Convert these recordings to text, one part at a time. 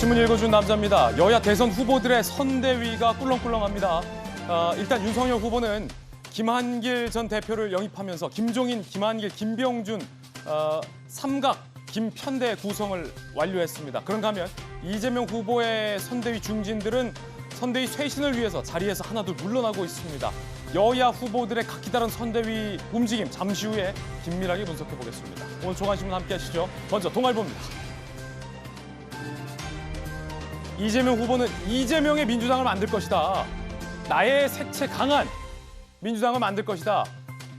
신문 읽어준 남자입니다. 여야 대선 후보들의 선대위가 꿀렁꿀렁합니다. 일단 윤석열 후보는 김한길 전 대표를 영입하면서 김종인, 김한길, 김병준 삼각 김편대 구성을 완료했습니다. 그런가 하면 이재명 후보의 선대위 중진들은 선대위 쇄신을 위해서 자리에서 하나둘 물러나고 있습니다. 여야 후보들의 각기 다른 선대위 움직임 잠시 후에 긴밀하게 분석해 보겠습니다. 오늘 조간신문 함께 하시죠. 먼저 동아일보입니다. 이재명 후보는 이재명의 민주당을 만들 것이다. 나의 색채 강한 민주당을 만들 것이다.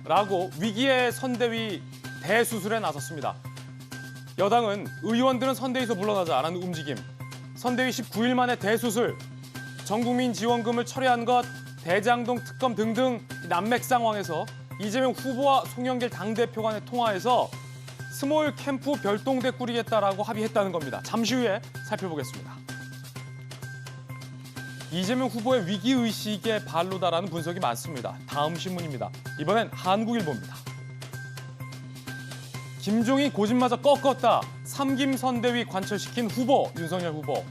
라고 위기의 선대위 대수술에 나섰습니다. 여당은 의원들은 선대위에서 물러나자라는 움직임, 선대위 19일 만에 대수술, 전국민 지원금을 철회한 것, 대장동 특검 등등 난맥 상황에서 이재명 후보와 송영길 당대표 간의 통화에서 스몰 캠프 별동대 꾸리겠다라고 합의했다는 겁니다. 잠시 후에 살펴보겠습니다. 이재명 후보의 위기의식의 발로다라는 분석이 많습니다. 다음 신문입니다. 이번엔 한국일보입니다. 김종인 고집마저 꺾었다. 삼김 선대위 관철시킨 후보, 윤석열 후보.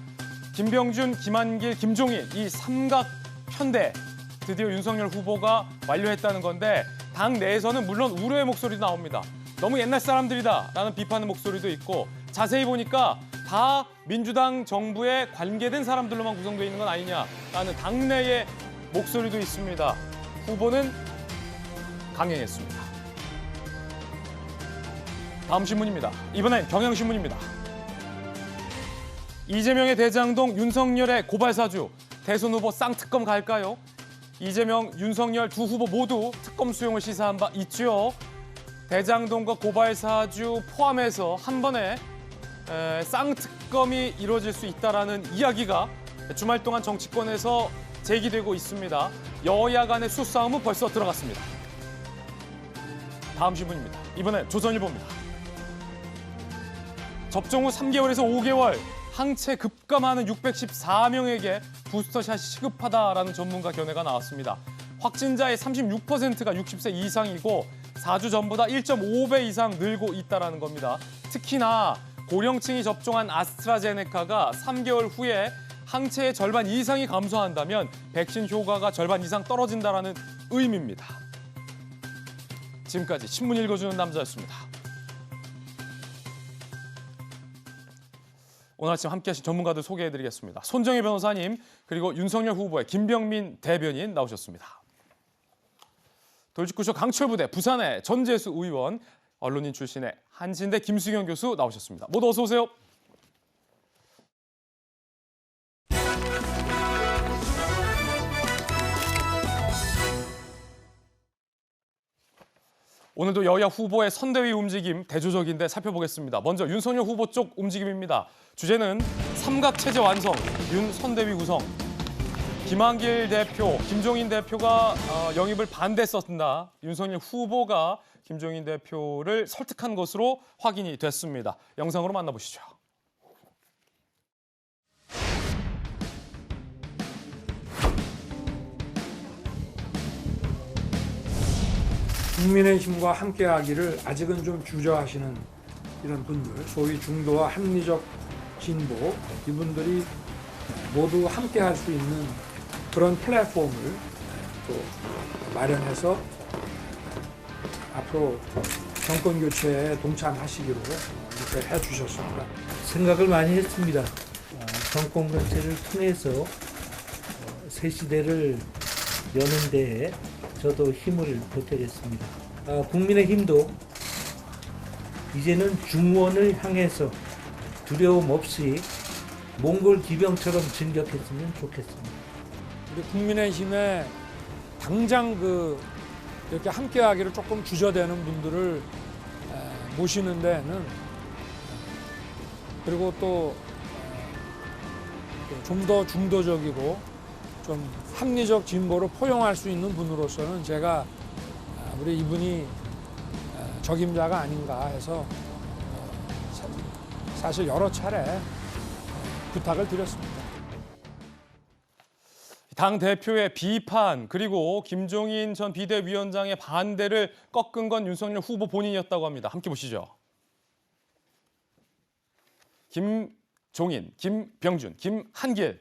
김병준, 김한길, 김종인 이 삼각 편대 드디어 윤석열 후보가 완료했다는 건데 당 내에서는 물론 우려의 목소리도 나옵니다. 너무 옛날 사람들이다라는 비판의 목소리도 있고 자세히 보니까 다 민주당 정부에 관계된 사람들로만 구성되어 있는 건 아니냐라는 당내의 목소리도 있습니다. 후보는 강행했습니다. 다음 신문입니다. 이번엔 경향신문입니다. 이재명의 대장동, 윤석열의 고발사주, 대선 후보 쌍특검 갈까요? 이재명, 윤석열 두 후보 모두 특검 수용을 시사한 바 있죠. 대장동과 고발사주 포함해서 한 번에 쌍특검이 이루어질 수 있다라는 이야기가 주말 동안 정치권에서 제기되고 있습니다. 여야 간의 수싸움은 벌써 들어갔습니다. 다음 신문입니다. 이번엔 조선일보입니다. 접종 후 3개월에서 5개월 항체 급감하는 614명에게 부스터샷이 시급하다라는 전문가 견해가 나왔습니다. 확진자의 36%가 60세 이상이고 4주 전보다 1.5배 이상 늘고 있다는 겁니다. 특히나 고령층이 접종한 아스트라제네카가 3개월 후에 항체의 절반 이상이 감소한다면 백신 효과가 절반 이상 떨어진다는 의미입니다. 지금까지 신문 읽어주는 남자였습니다. 오늘 아침 함께하신 전문가들 소개해드리겠습니다. 손정혜 변호사님 그리고 윤석열 후보의 김병민 대변인 나오셨습니다. 돌직구쇼 강철부대 부산의 전재수 의원, 언론인 출신의 한신대 김수경 교수 나오셨습니다. 모두 어서 오세요. 오늘도 여야 후보의 선대위 움직임 대조적인데 살펴보겠습니다. 먼저 윤석열 후보 쪽 움직임입니다. 주제는 삼각체제 완성, 윤 선대위 구성. 김한길 대표, 김종인 대표가 영입을 반대했었다. 윤석열 후보가 김종인 대표를 설득한 것으로 확인이 됐습니다. 영상으로 만나보시죠. 국민의힘과 함께하기를 아직은 좀 주저하시는 이런 분들, 소위 중도와 합리적 진보, 이분들이 모두 함께할 수 있는 그런 플랫폼을 또 마련해서 앞으로 정권 교체에 동참하시기로 이렇게 해주셨습니다. 생각을 많이 했습니다. 정권 교체를 통해서 새 시대를 여는 데에 저도 힘을 보태겠습니다. 국민의힘도 이제는 중원을 향해서 두려움 없이 몽골 기병처럼 진격했으면 좋겠습니다. 우리 국민의힘에 당장 이렇게 함께하기를 조금 주저되는 분들을 모시는 데는 그리고 또 좀 더 중도적이고 좀 합리적 진보를 포용할 수 있는 분으로서는 제가 우리 이분이 적임자가 아닌가 해서 사실 여러 차례 부탁을 드렸습니다. 당 대표의 비판 그리고 김종인 전 비대위원장의 반대를 꺾은 건 윤석열 후보 본인이었다고 합니다. 함께 보시죠. 김종인, 김병준, 김한길,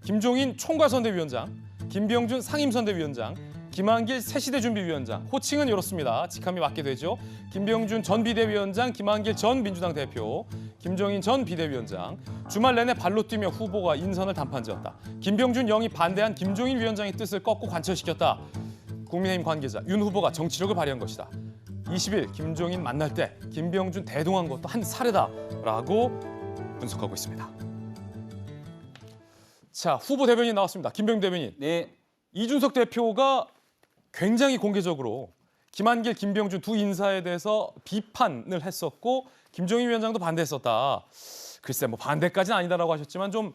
김종인 총괄선대위원장, 김병준 상임선대위원장, 김한길 새시대 준비위원장. 호칭은 이렇습니다. 직함이 맞게 되죠. 김병준 전 비대위원장, 김한길 전 민주당 대표, 김종인 전 비대위원장. 주말 내내 발로 뛰며 후보가 인선을 담판지었다. 김병준 영이 반대한 김종인 위원장의 뜻을 꺾고 관철시켰다. 국민의힘 관계자 윤 후보가 정치력을 발휘한 것이다. 20일 김종인 만날 때 김병준 대동한 것도 한 사례다라고 분석하고 있습니다. 자, 후보 대변인 나왔습니다. 김병준 대변인. 네, 이준석 대표가 굉장히 공개적으로 김한길, 김병준 두 인사에 대해서 비판을 했었고 김종인 위원장도 반대했었다. 글쎄 뭐 반대까지는 아니다라고 하셨지만 좀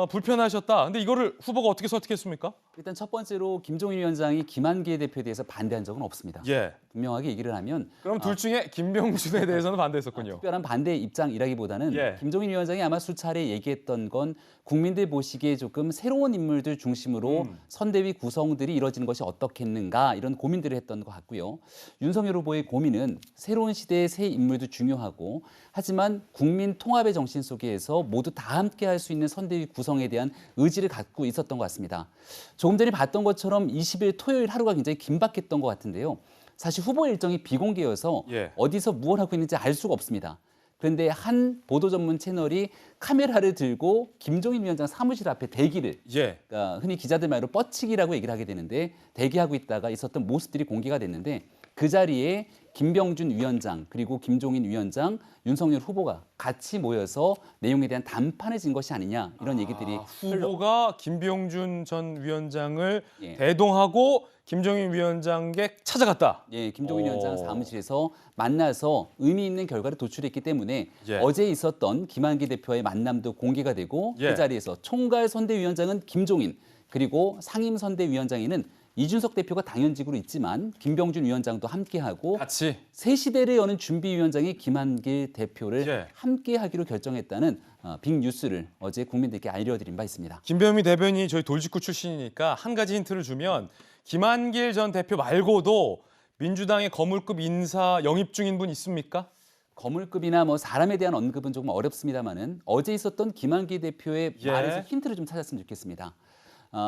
불편하셨다. 근데 이거를 후보가 어떻게 설득했습니까? 일단 첫 번째로 김종인 위원장이 김한길 대표에 대해서 반대한 적은 없습니다. 예. 분명하게 얘기를 하면 그럼 둘 중에 김병준에 대해서는 반대했었군요. 특별한 반대 입장이라기보다는 예. 김종인 위원장이 아마 수차례 얘기했던 건 국민들 보시기에 조금 새로운 인물들 중심으로 선대위 구성들이 이뤄지는 것이 어떻겠는가 이런 고민들을 했던 것 같고요. 윤석열 후보의 고민은 새로운 시대의 새 인물도 중요하고 하지만 국민 통합의 정신 속에서 모두 다 함께 할 수 있는 선대위 구성에 대한 의지를 갖고 있었던 것 같습니다. 조금 전에 봤던 것처럼 20일 토요일 하루가 굉장히 긴박했던 것 같은데요. 사실 후보 일정이 비공개여서 예. 어디서 무엇을 하고 있는지 알 수가 없습니다. 그런데 한 보도 전문 채널이 카메라를 들고 김종인 위원장 사무실 앞에 대기를 예. 그러니까 흔히 기자들 말로 뻗치기라고 얘기를 하게 되는데 대기하고 있다가 있었던 모습들이 공개가 됐는데 그 자리에 김병준 위원장 그리고 김종인 위원장, 윤석열 후보가 같이 모여서 내용에 대한 담판을 진 것이 아니냐 이런 얘기들이 후보가 김병준 전 위원장을 예. 대동하고 김종인 위원장에게 찾아갔다. 예, 김종인 오. 위원장 사무실에서 만나서 의미 있는 결과를 도출했기 때문에 예. 어제 있었던 김한길 대표와의 만남도 공개가 되고 예. 그 자리에서 총괄 선대위원장은 김종인 그리고 상임 선대위원장에는 이준석 대표가 당연직으로 있지만 김병준 위원장도 함께하고 같이. 새 시대를 여는 준비위원장이 김한길 대표를 예. 함께하기로 결정했다는 빅뉴스를 어제 국민들께 알려드린 바 있습니다. 김병민 대변인이 저희 돌직구 출신이니까 한 가지 힌트를 주면 김한길 전 대표 말고도 민주당의 거물급 인사 영입 중인 분 있습니까? 거물급이나 뭐 사람에 대한 언급은 조금 어렵습니다만은 어제 있었던 김한길 대표의 예. 말에서 힌트를 좀 찾았으면 좋겠습니다.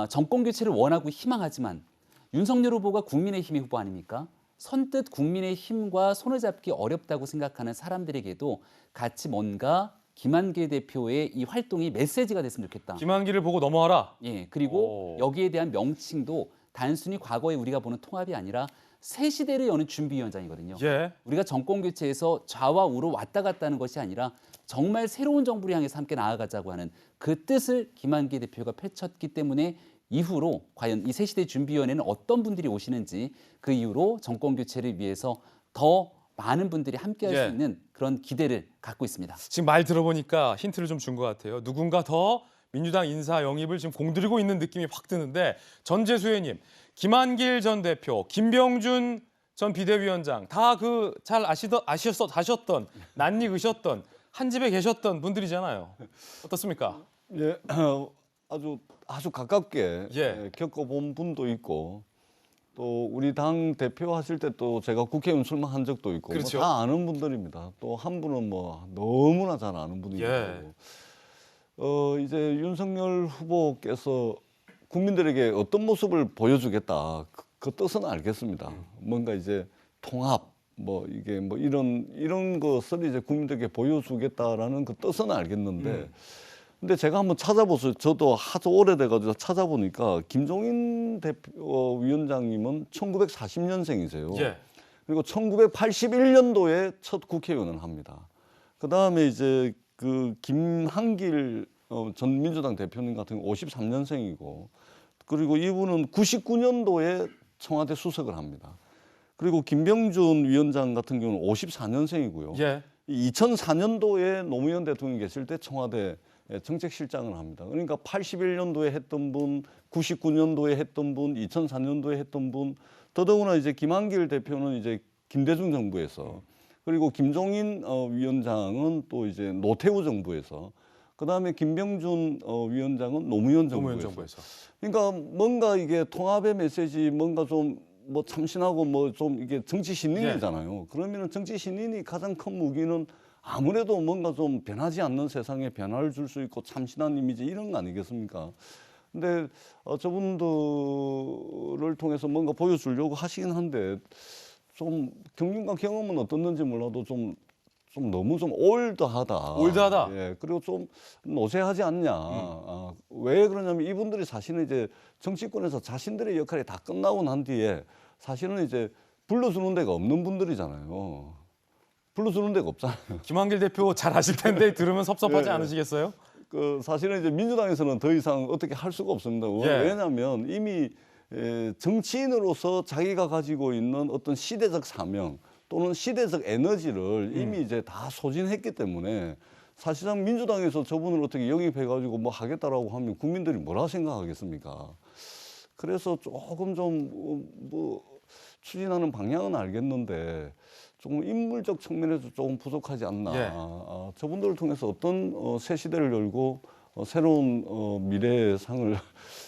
정권 교체를 원하고 희망하지만 윤석열 후보가 국민의힘의 후보 아닙니까? 선뜻 국민의힘과 손을 잡기 어렵다고 생각하는 사람들에게도 같이 뭔가 김한길 대표의 이 활동이 메시지가 됐으면 좋겠다. 김한길을 보고 넘어와라. 예, 그리고 오. 여기에 대한 명칭도 단순히 과거에 우리가 보는 통합이 아니라 새 시대를 여는 준비위원장이거든요. 예. 우리가 정권 교체에서 좌와 우로 왔다 갔다 하는 것이 아니라 정말 새로운 정부를 향해서 함께 나아가자고 하는 그 뜻을 김한길 대표가 펼쳤기 때문에 이후로 과연 이 새시대 준비위원회는 어떤 분들이 오시는지 그 이후로 정권 교체를 위해서 더 많은 분들이 함께 할 수 예. 있는 그런 기대를 갖고 있습니다. 지금 말 들어보니까 힌트를 좀 준 것 같아요. 누군가 더 민주당 인사 영입을 지금 공들이고 있는 느낌이 확 드는데 전재수 의원님, 김한길 전 대표, 김병준 전 비대위원장 다 그 잘 아셨던 낯익으셨던 한 집에 계셨던 분들이잖아요. 어떻습니까? 예, 아주 가깝게 예. 겪어본 분도 있고 또 우리 당 대표 하실 때 또 제가 국회의원 출마한 적도 있고 그렇죠. 다 아는 분들입니다. 또 한 분은 뭐 너무나 잘 아는 분이고 예. 이제 윤석열 후보께서 국민들에게 어떤 모습을 보여주겠다 그 뜻은 알겠습니다. 뭔가 이제 통합 뭐 이게 뭐 이런 것을 이제 국민들에게 보여주겠다라는 그 뜻은 알겠는데. 근데 제가 한번 찾아보세요. 저도 하도 오래돼가지고 찾아보니까 김종인 대표 위원장님은 1940년생이세요. 예. 그리고 1981년도에 첫 국회의원을 합니다. 그 다음에 이제 그 김한길 전 민주당 대표님 같은 경우 53년생이고, 그리고 이분은 99년도에 청와대 수석을 합니다. 그리고 김병준 위원장 같은 경우는 54년생이고요. 예. 2004년도에 노무현 대통령이 계실 때 청와대 정책실장을 합니다. 그러니까 81년도에 했던 분, 99년도에 했던 분, 2004년도에 했던 분, 더더구나 이제 김한길 대표는 이제 김대중 정부에서, 그리고 김종인 위원장은 또 이제 노태우 정부에서, 그 다음에 김병준 위원장은 노무현 정부에서. 그러니까 뭔가 이게 통합의 메시지, 뭔가 좀 뭐 참신하고 뭐 좀 이게 정치 신인이잖아요. 그러면은 정치 신인이 가장 큰 무기는 아무래도 뭔가 좀 변하지 않는 세상에 변화를 줄 수 있고 참신한 이미지 이런 거 아니겠습니까? 근데 저분들을 통해서 뭔가 보여주려고 하시긴 한데 좀 경륜과 경험은 어떻는지 몰라도 좀 너무 좀 올드하다. 올드하다? 예, 그리고 좀 노쇠하지 않냐. 왜 그러냐면 이분들이 사실은 이제 정치권에서 자신들의 역할이 다 끝나고 난 뒤에 사실은 이제 불러주는 데가 없는 분들이잖아요. 불러주는 데가 없잖아요. 김한길 대표 잘 아실 텐데 들으면 섭섭하지 예, 예. 않으시겠어요? 그 사실은 이제 민주당에서는 더 이상 어떻게 할 수가 없습니다. 예. 왜냐하면 이미 정치인으로서 자기가 가지고 있는 어떤 시대적 사명 또는 시대적 에너지를 이미 이제 다 소진했기 때문에 사실상 민주당에서 저분을 어떻게 영입해가지고 뭐 하겠다라고 하면 국민들이 뭐라 생각하겠습니까? 그래서 조금 좀 뭐 추진하는 방향은 알겠는데 조금 인물적 측면에서 조금 부족하지 않나. 예. 저분들을 통해서 어떤 새 시대를 열고 새로운 미래의 상을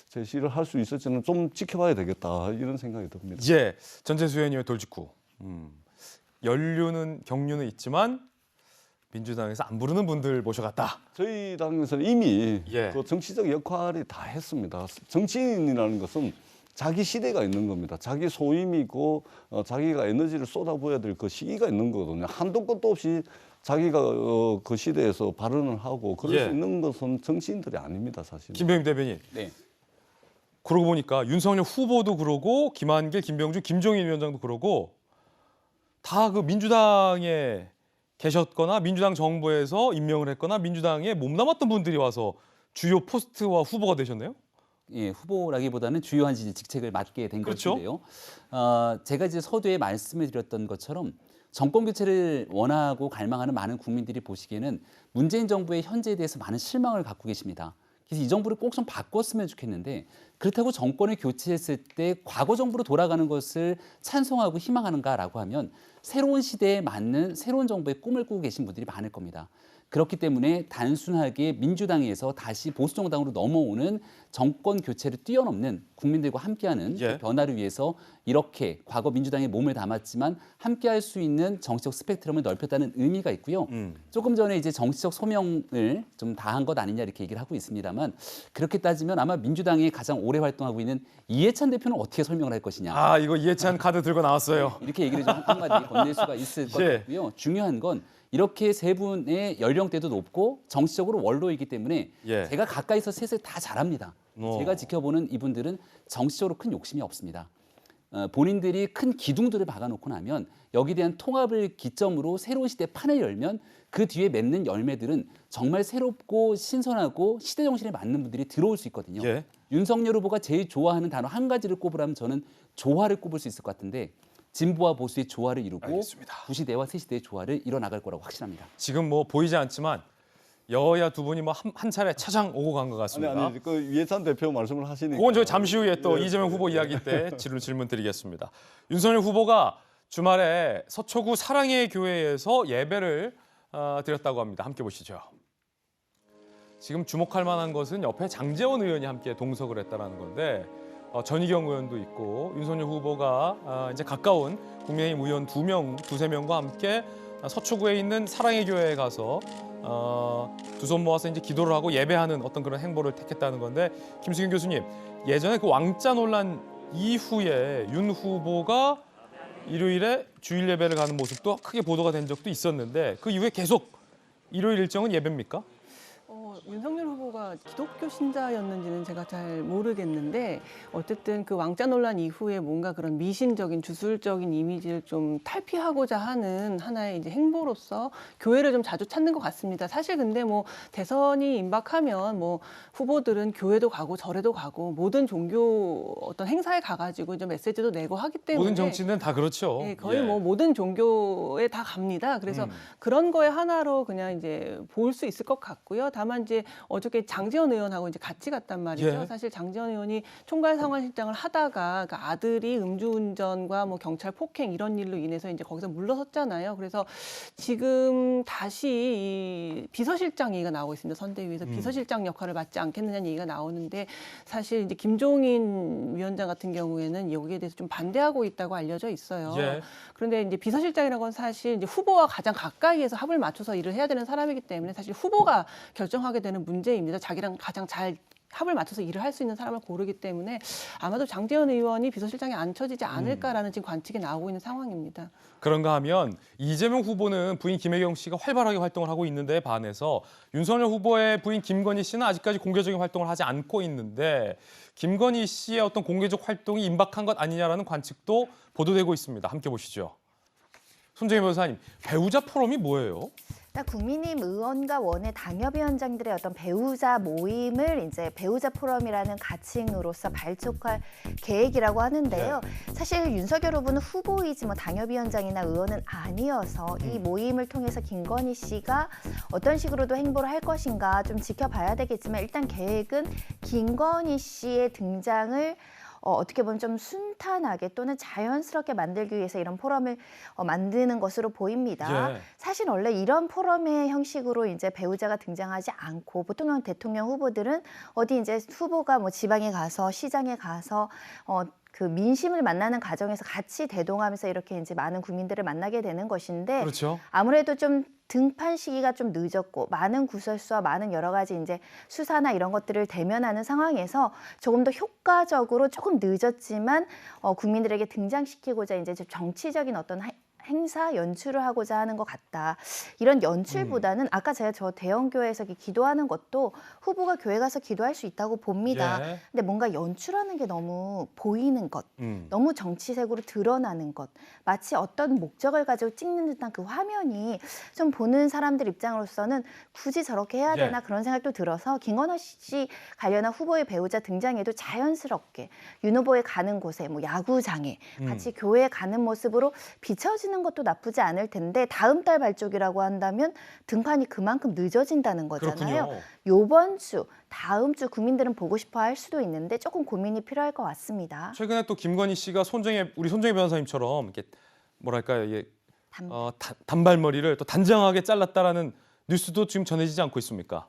제시를 할 수 있을지는 좀 지켜봐야 되겠다 이런 생각이 듭니다. 예, 전재수 의원님의 돌직구. 연륜은 경륜은 있지만 민주당에서 안 부르는 분들 모셔갔다. 저희 당에서는 이미 예. 그 정치적 역할이 다 했습니다. 정치인이라는 것은 자기 시대가 있는 겁니다. 자기 소임이 있고 자기가 에너지를 쏟아부어야 될 그 시기가 있는 거거든요. 한도 끝도 없이 자기가 그 시대에서 발언을 하고 그럴 예. 수 있는 것은 정치인들이 아닙니다, 사실. 김병임 대변인. 네. 그러고 보니까 윤석열 후보도 그러고 김한길, 김병주, 김종인 위원장도 그러고 다 그 민주당에 계셨거나 민주당 정부에서 임명을 했거나 민주당에 몸담았던 분들이 와서 주요 포스트와 후보가 되셨네요. 예, 후보라기보다는 주요한 직책을 맡게 된 그렇죠. 것인데요. 제가 이제 서두에 말씀을 드렸던 것처럼 정권 교체를 원하고 갈망하는 많은 국민들이 보시기에는 문재인 정부의 현재에 대해서 많은 실망을 갖고 계십니다. 그래서 이 정부를 꼭 좀 바꿨으면 좋겠는데 그렇다고 정권을 교체했을 때 과거 정부로 돌아가는 것을 찬성하고 희망하는가라고 하면 새로운 시대에 맞는 새로운 정부의 꿈을 꾸고 계신 분들이 많을 겁니다. 그렇기 때문에 단순하게 민주당에서 다시 보수정당으로 넘어오는 정권 교체를 뛰어넘는 국민들과 함께하는 예. 그 변화를 위해서 이렇게 과거 민주당에 몸을 담았지만 함께할 수 있는 정치적 스펙트럼을 넓혔다는 의미가 있고요. 조금 전에 이제 정치적 소명을 좀 다한 것 아니냐 이렇게 얘기를 하고 있습니다만 그렇게 따지면 아마 민주당이 가장 오래 활동하고 있는 이해찬 대표는 어떻게 설명을 할 것이냐. 아, 이거 이해찬 카드 들고 나왔어요. 이렇게 얘기를 좀 한마디 건넬 수가 있을 것 예. 같고요. 중요한 건 이렇게 세 분의 연령대도 높고 정치적으로 원로이기 때문에 예. 제가 가까이서 셋을 다 잘합니다. 제가 지켜보는 이분들은 정치적으로 큰 욕심이 없습니다. 본인들이 큰 기둥들을 박아놓고 나면 여기에 대한 통합을 기점으로 새로운 시대 판을 열면 그 뒤에 맺는 열매들은 정말 새롭고 신선하고 시대 정신에 맞는 분들이 들어올 수 있거든요. 예. 윤석열 후보가 제일 좋아하는 단어 한 가지를 꼽으라면 저는 조화를 꼽을 수 있을 것 같은데 진보와 보수의 조화를 이루고 알겠습니다. 구시대와 새시대의 조화를 이뤄나갈 거라고 확신합니다. 지금 뭐 보이지 않지만 여야 두 분이 뭐 한 차례 차장 오고 간 것 같습니다. 아니 그 이해찬 대표 말씀을 하시니까 그건 저희 잠시 후에 또 이재명 후보 이야기 때 질문 드리겠습니다. 윤석열 후보가 주말에 서초구 사랑의 교회에서 예배를 드렸다고 합니다. 함께 보시죠. 지금 주목할 만한 것은 옆에 장제원 의원이 함께 동석을 했다는 건데 전희경 의원도 있고 윤석열 후보가 이제 가까운 국민의힘 의원 두세 명과 함께 서초구에 있는 사랑의 교회에 가서 두 손 모아서 이제 기도를 하고 예배하는 어떤 그런 행보를 택했다는 건데 김수경 교수님, 예전에 그 왕자 논란 이후에 윤 후보가 일요일에 주일 예배를 가는 모습도 크게 보도가 된 적도 있었는데 그 이후에 계속 일요일 일정은 예배입니까? 윤석열 후보가 기독교 신자였는지는 제가 잘 모르겠는데 어쨌든 그 왕자 논란 이후에 뭔가 그런 미신적인 주술적인 이미지를 좀 탈피하고자 하는 하나의 이제 행보로서 교회를 좀 자주 찾는 것 같습니다. 사실 근데 뭐 대선이 임박하면 뭐 후보들은 교회도 가고 절에도 가고 모든 종교 어떤 행사에 가가지고 좀 메시지도 내고 하기 때문에 모든 정치인은 다 그렇죠. 네, 거의 예. 뭐 모든 종교에 다 갑니다. 그래서 그런 거에 하나로 그냥 이제 볼 수 있을 것 같고요. 다만 이제 어저께 장제원 의원하고 이제 같이 갔단 말이죠. 예. 사실 장제원 의원이 총괄상황실장을 하다가 그 아들이 음주운전과 뭐 경찰 폭행 이런 일로 인해서 이제 거기서 물러섰잖아요. 그래서 지금 다시 이 비서실장 얘기가 나오고 있습니다. 선대위에서 비서실장 역할을 맡지 않겠느냐는 얘기가 나오는데 사실 이제 김종인 위원장 같은 경우에는 여기에 대해서 좀 반대하고 있다고 알려져 있어요. 예. 그런데 이제 비서실장이라는 건 사실 이제 후보와 가장 가까이에서 합을 맞춰서 일을 해야 되는 사람이기 때문에 사실 후보가 결정하게 되는 문제입니다. 자기랑 가장 잘 합을 맞춰서 일을 할 수 있는 사람을 고르기 때문에 아마도 장제원 의원이 비서실장에 앉혀지지 않을까라는 지금 관측이 나오고 있는 상황입니다. 그런가 하면 이재명 후보는 부인 김혜경 씨가 활발하게 활동을 하고 있는데 반해서 윤석열 후보의 부인 김건희 씨는 아직까지 공개적인 활동을 하지 않고 있는데 김건희 씨의 어떤 공개적 활동이 임박한 것 아니냐라는 관측도 보도되고 있습니다. 함께 보시죠. 손정혜 변호사님, 배우자 포럼이 뭐예요? 국민의힘 의원과 원외 당협위원장들의 어떤 배우자 모임을 이제 배우자 포럼이라는 가칭으로서 발족할 계획이라고 하는데요. 사실 윤석열 후보는 후보이지 뭐 당협위원장이나 의원은 아니어서 이 모임을 통해서 김건희 씨가 어떤 식으로도 행보를 할 것인가 좀 지켜봐야 되겠지만 일단 계획은 김건희 씨의 등장을 어떻게 보면 좀 순탄하게 또는 자연스럽게 만들기 위해서 이런 포럼을 만드는 것으로 보입니다. 예. 사실 원래 이런 포럼의 형식으로 이제 배우자가 등장하지 않고 보통은 대통령 후보들은 어디 이제 후보가 뭐 지방에 가서 시장에 가서 그 민심을 만나는 과정에서 같이 대동하면서 이렇게 이제 많은 국민들을 만나게 되는 것인데 그렇죠. 아무래도 좀 등판 시기가 좀 늦었고 많은 구설수와 많은 여러 가지 이제 수사나 이런 것들을 대면하는 상황에서 조금 더 효과적으로 조금 늦었지만 국민들에게 등장시키고자 이제 좀 정치적인 어떤 행사 연출을 하고자 하는 것 같다. 이런 연출보다는 아까 제가 저 대형교회에서 기도하는 것도 후보가 교회 가서 기도할 수 있다고 봅니다. 예. 근데 뭔가 연출하는 게 너무 보이는 것, 너무 정치색으로 드러나는 것, 마치 어떤 목적을 가지고 찍는 듯한 그 화면이 좀 보는 사람들 입장으로서는 굳이 저렇게 해야 되나 그런 생각도 들어서 김건희 씨 관련한 후보의 배우자 등장에도 자연스럽게 윤 후보의 가는 곳에 뭐 야구장에 같이 교회에 가는 모습으로 비춰지는 것도 나쁘지 않을 텐데 다음 달 발족이라고 한다면 등판이 그만큼 늦어진다는 거잖아요. 그렇군요. 요번 주, 다음 주 국민들은 보고 싶어 할 수도 있는데 조금 고민이 필요할 것 같습니다. 최근에 또 김건희 씨가 우리 손정혜 변호사님처럼 이렇게 뭐랄까요, 이게 단발머리를 또 단정하게 잘랐다라는 뉴스도 지금 전해지지 않고 있습니까?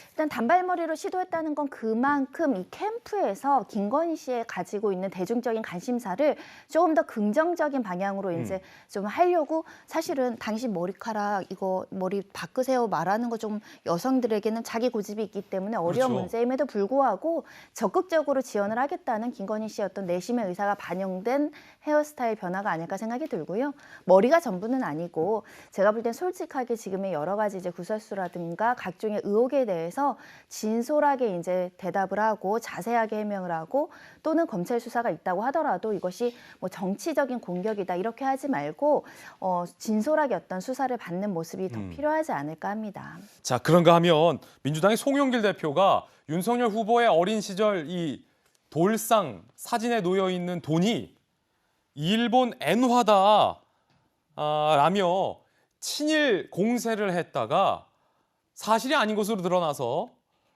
일단 단발머리로 시도했다는 건 그만큼 이 캠프에서 김건희 씨에 가지고 있는 대중적인 관심사를 조금 더 긍정적인 방향으로 이제 좀 하려고 사실은 당신 머리카락 이거 머리 바꾸세요 말하는 거 좀 여성들에게는 자기 고집이 있기 때문에 어려운 그렇죠. 문제임에도 불구하고 적극적으로 지원을 하겠다는 김건희 씨의 어떤 내심의 의사가 반영된 헤어스타일 변화가 아닐까 생각이 들고요. 머리가 전부는 아니고 제가 볼 땐 솔직하게 지금의 여러 가지 이제 구설수라든가 각종의 의혹에 대해서 진솔하게 이제 대답을 하고 자세하게 해명을 하고 또는 검찰 수사가 있다고 하더라도 이것이 뭐 정치적인 공격이다 이렇게 하지 말고 진솔하게 어떤 수사를 받는 모습이 더 필요하지 않을까 합니다. 자, 그런가 하면 민주당의 송영길 대표가 윤석열 후보의 어린 시절 이 돌상 사진에 놓여 있는 돈이 일본 엔화다 라며 친일 공세를 했다가 사실이 아닌 것으로 드러나서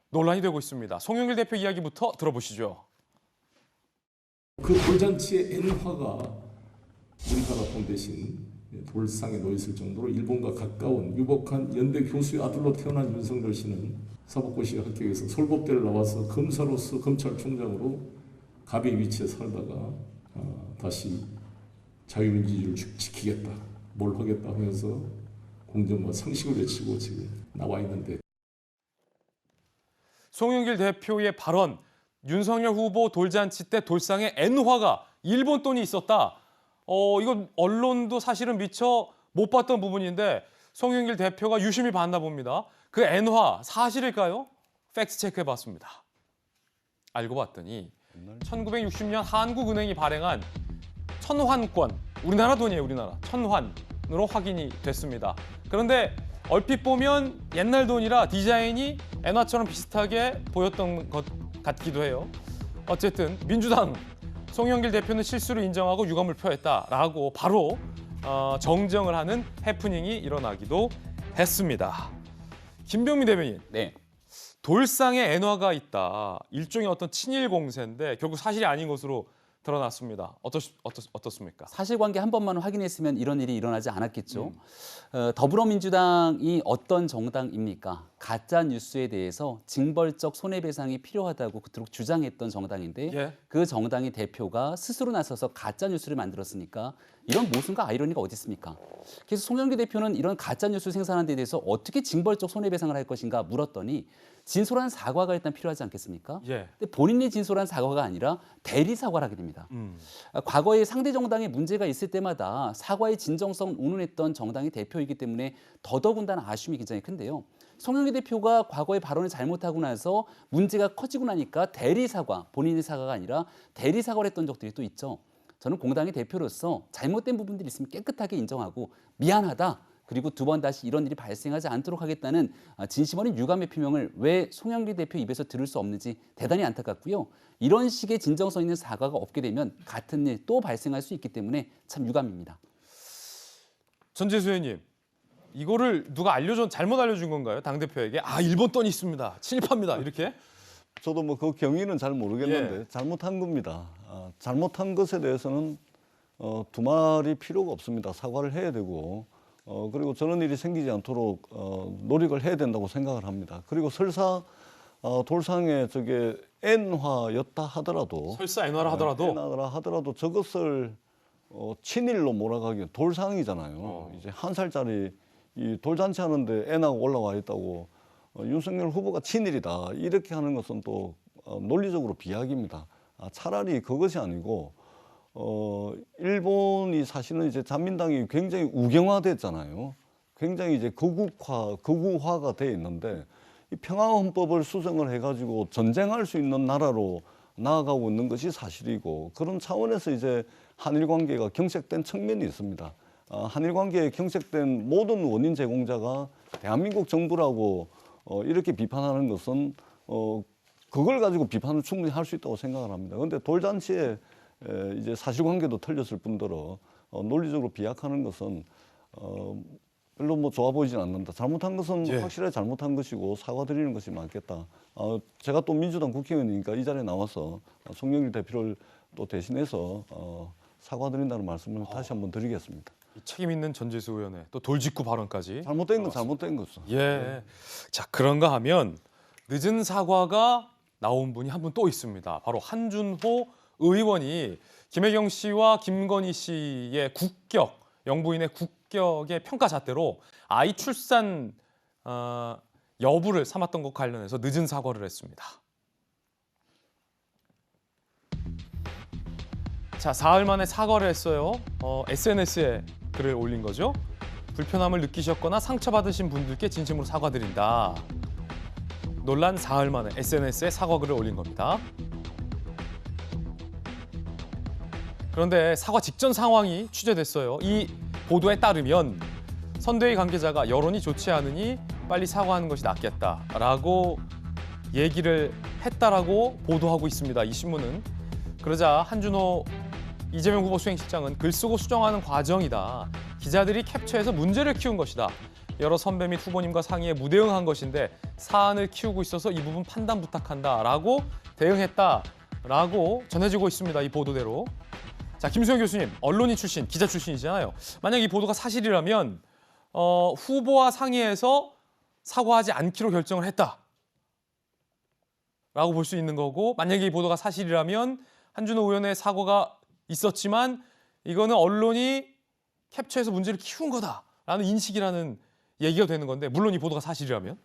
논란이 되고 있습니다. 송영길 대표 이야기부터 들어보시죠. 그 돌잔치의 엔화가 우리나라 돈 대신 돌상에 놓였을 정도로 일본과 가까운 유복한 연대 교수의 아들로 태어난 윤석열 씨는 사법고시 합격해서 서울법대를 나와서 검사로서 검찰총장으로 갑의 위치에 살다가 다시 자유민주주의를 지키겠다, 뭘 하겠다 하면서 공정과 상식을 외치고 지금 나와 있는데 송영길 대표의 발언, 윤석열 후보 돌잔치 때 돌상에 엔화가 일본 돈이 있었다. 이건 언론도 사실은 미처 못 봤던 부분인데 송영길 대표가 유심히 봤나 봅니다. 그 엔화 사실일까요? 팩트 체크해봤습니다. 알고 봤더니 1960년 한국은행이 발행한 천환권, 우리나라 돈이에요, 우리나라. 천환으로 확인이 됐습니다. 그런데 얼핏 보면 옛날 돈이라 디자인이 엔화처럼 비슷하게 보였던 것 같기도 해요. 어쨌든 민주당 송영길 대표는 실수를 인정하고 유감을 표했다라고 바로 정정을 하는 해프닝이 일어나기도 했습니다. 김병민 대변인, 네. 돌상에 엔화가 있다. 일종의 어떤 친일 공세인데 결국 사실이 아닌 것으로 드러났습니다. 어떻습니까? 사실관계 한 번만 확인했으면 이런 일이 일어나지 않았겠죠. 더불어민주당이 어떤 정당입니까? 가짜 뉴스에 대해서 징벌적 손해배상이 필요하다고 그토록 주장했던 정당인데 예. 그 정당의 대표가 스스로 나서서 가짜 뉴스를 만들었으니까 이런 모순과 아이러니가 어디 있습니까? 그래서 송영길 대표는 이런 가짜 뉴스 생산하는 데 대해서 어떻게 징벌적 손해배상을 할 것인가 물었더니 진솔한 사과가 일단 필요하지 않겠습니까? 예. 근데 본인이 진솔한 사과가 아니라 대리 사과를 하게 됩니다. 과거에 상대 정당에 문제가 있을 때마다 사과의 진정성을 운운했던 정당의 대표이기 때문에 더더군다나 아쉬움이 굉장히 큰데요. 송영길 대표가 과거에 발언을 잘못하고 나서 문제가 커지고 나니까 대리 사과, 본인의 사과가 아니라 대리 사과를 했던 적들이 또 있죠. 저는 공당의 대표로서 잘못된 부분들이 있으면 깨끗하게 인정하고 미안하다. 그리고 두 번 다시 이런 일이 발생하지 않도록 하겠다는 진심 어린 유감의 표명을 왜 송영길 대표 입에서 들을 수 없는지 대단히 안타깝고요. 이런 식의 진정성 있는 사과가 없게 되면 같은 일 또 발생할 수 있기 때문에 참 유감입니다. 전재수 의원님, 이거를 누가 잘못 알려준 건가요? 당대표에게? 일본 돈이 있습니다. 친일파입니다. 이렇게? 저도 뭐 그 경위는 잘 모르겠는데 잘못한 겁니다. 잘못한 것에 대해서는 두말이 필요가 없습니다. 사과를 해야 되고 그리고 저런 일이 생기지 않도록 노력을 해야 된다고 생각을 합니다. 그리고 설사 돌상에 저게 N화였다 하더라도 설사 엔화라 하더라도 N화라 하더라도 저것을 친일로 몰아가기 돌상이잖아요. 이제 한 살짜리 이 돌잔치 하는데 N화가 올라와 있다고 윤석열 후보가 친일이다 이렇게 하는 것은 또 논리적으로 비약입니다. 차라리 그것이 아니고 일본이 사실은 이제 자민당이 굉장히 우경화됐잖아요. 굉장히 이제 극우화가 돼 있는데 이 평화헌법을 수정을 해가지고 전쟁할 수 있는 나라로 나아가고 있는 것이 사실이고 그런 차원에서 이제 한일 관계가 경색된 측면이 있습니다. 한일 관계에 경색된 모든 원인 제공자가 대한민국 정부라고 이렇게 비판하는 것은 그걸 가지고 비판을 충분히 할 수 있다고 생각을 합니다. 그런데 돌잔치에 이제 사실관계도 틀렸을 뿐더러 논리적으로 비약하는 것은 별로 뭐 좋아 보이진 않는다. 잘못한 것은 확실하게 잘못한 것이고 사과드리는 것이 맞겠다. 제가 또 민주당 국회의원이니까 이 자리에 나와서 송영길 대표를 또 대신해서 사과드린다는 말씀을 다시 한번 드리겠습니다. 책임 있는 전재수 의원의 또 돌직구 발언까지. 잘못된 건 잘못된 거죠. 예. 자, 그런가 하면 늦은 사과가 나온 분이 한 분 또 있습니다. 바로 한준호 의원이 김혜경 씨와 김건희 씨의 국격, 영부인의 국격의 평가 잣대로 아이 출산 여부를 삼았던 것 관련해서 늦은 사과를 했습니다. 자, 사흘 만에 사과를 했어요. SNS에 글을 올린 거죠. 불편함을 느끼셨거나 상처받으신 분들께 진심으로 사과드린다. 논란 사흘 만에 SNS에 사과글을 올린 겁니다. 그런데 사과 직전 상황이 취재됐어요. 이 보도에 따르면 선대위 관계자가 여론이 좋지 않으니 빨리 사과하는 것이 낫겠다라고 얘기를 했다라고 보도하고 있습니다. 이 신문은. 그러자 한준호 이재명 후보 수행실장은 글 쓰고 수정하는 과정이다. 기자들이 캡처해서 문제를 키운 것이다. 여러 선배 및 후보님과 상의해 무대응한 것인데 사안을 키우고 있어서 이 부분 판단 부탁한다라고 대응했다라고 전해지고 있습니다. 이 보도대로. 자, 김수영 교수님, 언론인 출신, 기자 출신이잖아요. 만약 이 보도가 사실이라면 후보와 상의해서 사과하지 않기로 결정을 했다라고 볼 수 있는 거고, 만약에 이 보도가 사실이라면 한준호 의원의 사과가 있었지만 이거는 언론이 캡처해서 문제를 키운 거다라는 인식이라는 얘기가 되는 건데, 물론 이 보도가 사실이라면.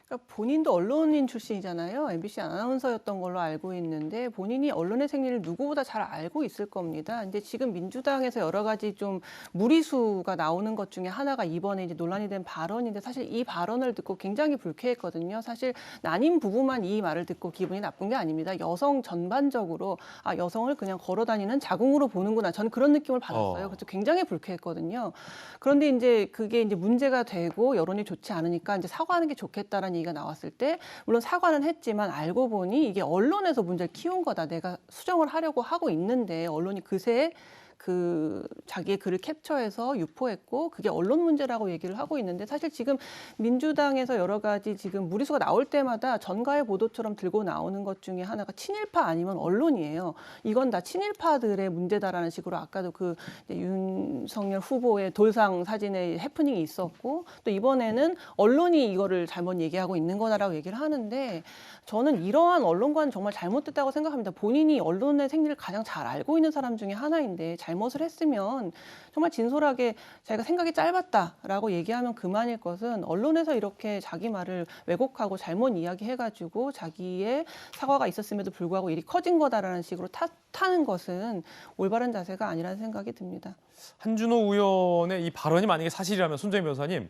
그러니까 본인도 언론인 출신이잖아요. MBC 아나운서였던 걸로 알고 있는데 본인이 언론의 생리를 누구보다 잘 알고 있을 겁니다. 근데 지금 민주당에서 여러 가지 좀 무리수가 나오는 것 중에 하나가 이번에 이제 논란이 된 발언인데, 사실 이 발언을 듣고 굉장히 불쾌했거든요. 사실 난임 부부만 이 말을 듣고 기분이 나쁜 게 아닙니다. 여성 전반적으로 여성을 그냥 걸어다니는 자궁으로 보는구나. 저는 그런 느낌을 받았어요. 그래서 굉장히 불쾌했거든요. 그런데 이제 그게 이제 문제가 되고 여론이 좋지 않으니까 이제 사과하는 게 좋겠다라는 얘기가 나왔을 때, 물론 사과는 했지만 알고 보니 이게 언론에서 문제를 키운 거다. 내가 수정을 하려고 하고 있는데 언론이 그새 그 자기의 글을 캡처해서 유포했고 그게 언론 문제라고 얘기를 하고 있는데 사실 지금 민주당에서 여러 가지 지금 무리수가 나올 때마다 전가의 보도처럼 들고 나오는 것 중에 하나가 친일파 아니면 언론이에요. 이건 다 친일파들의 문제다라는 식으로 아까도 그 윤석열 후보의 돌상 사진에 해프닝이 있었고 또 이번에는 언론이 이거를 잘못 얘기하고 있는 거다라고 얘기를 하는데 저는 이러한 언론관은 정말 잘못됐다고 생각합니다. 본인이 언론의 생리를 가장 잘 알고 있는 사람 중에 하나인데 잘못을 했으면 정말 진솔하게 자기가 생각이 짧았다라고 얘기하면 그만일 것은 언론에서 이렇게 자기 말을 왜곡하고 잘못 이야기해가지고 자기의 사과가 있었음에도 불구하고 일이 커진 거다라는 식으로 탓하는 것은 올바른 자세가 아니라는 생각이 듭니다. 한준호 의원의 이 발언이 만약에 사실이라면 손정희 변호사님,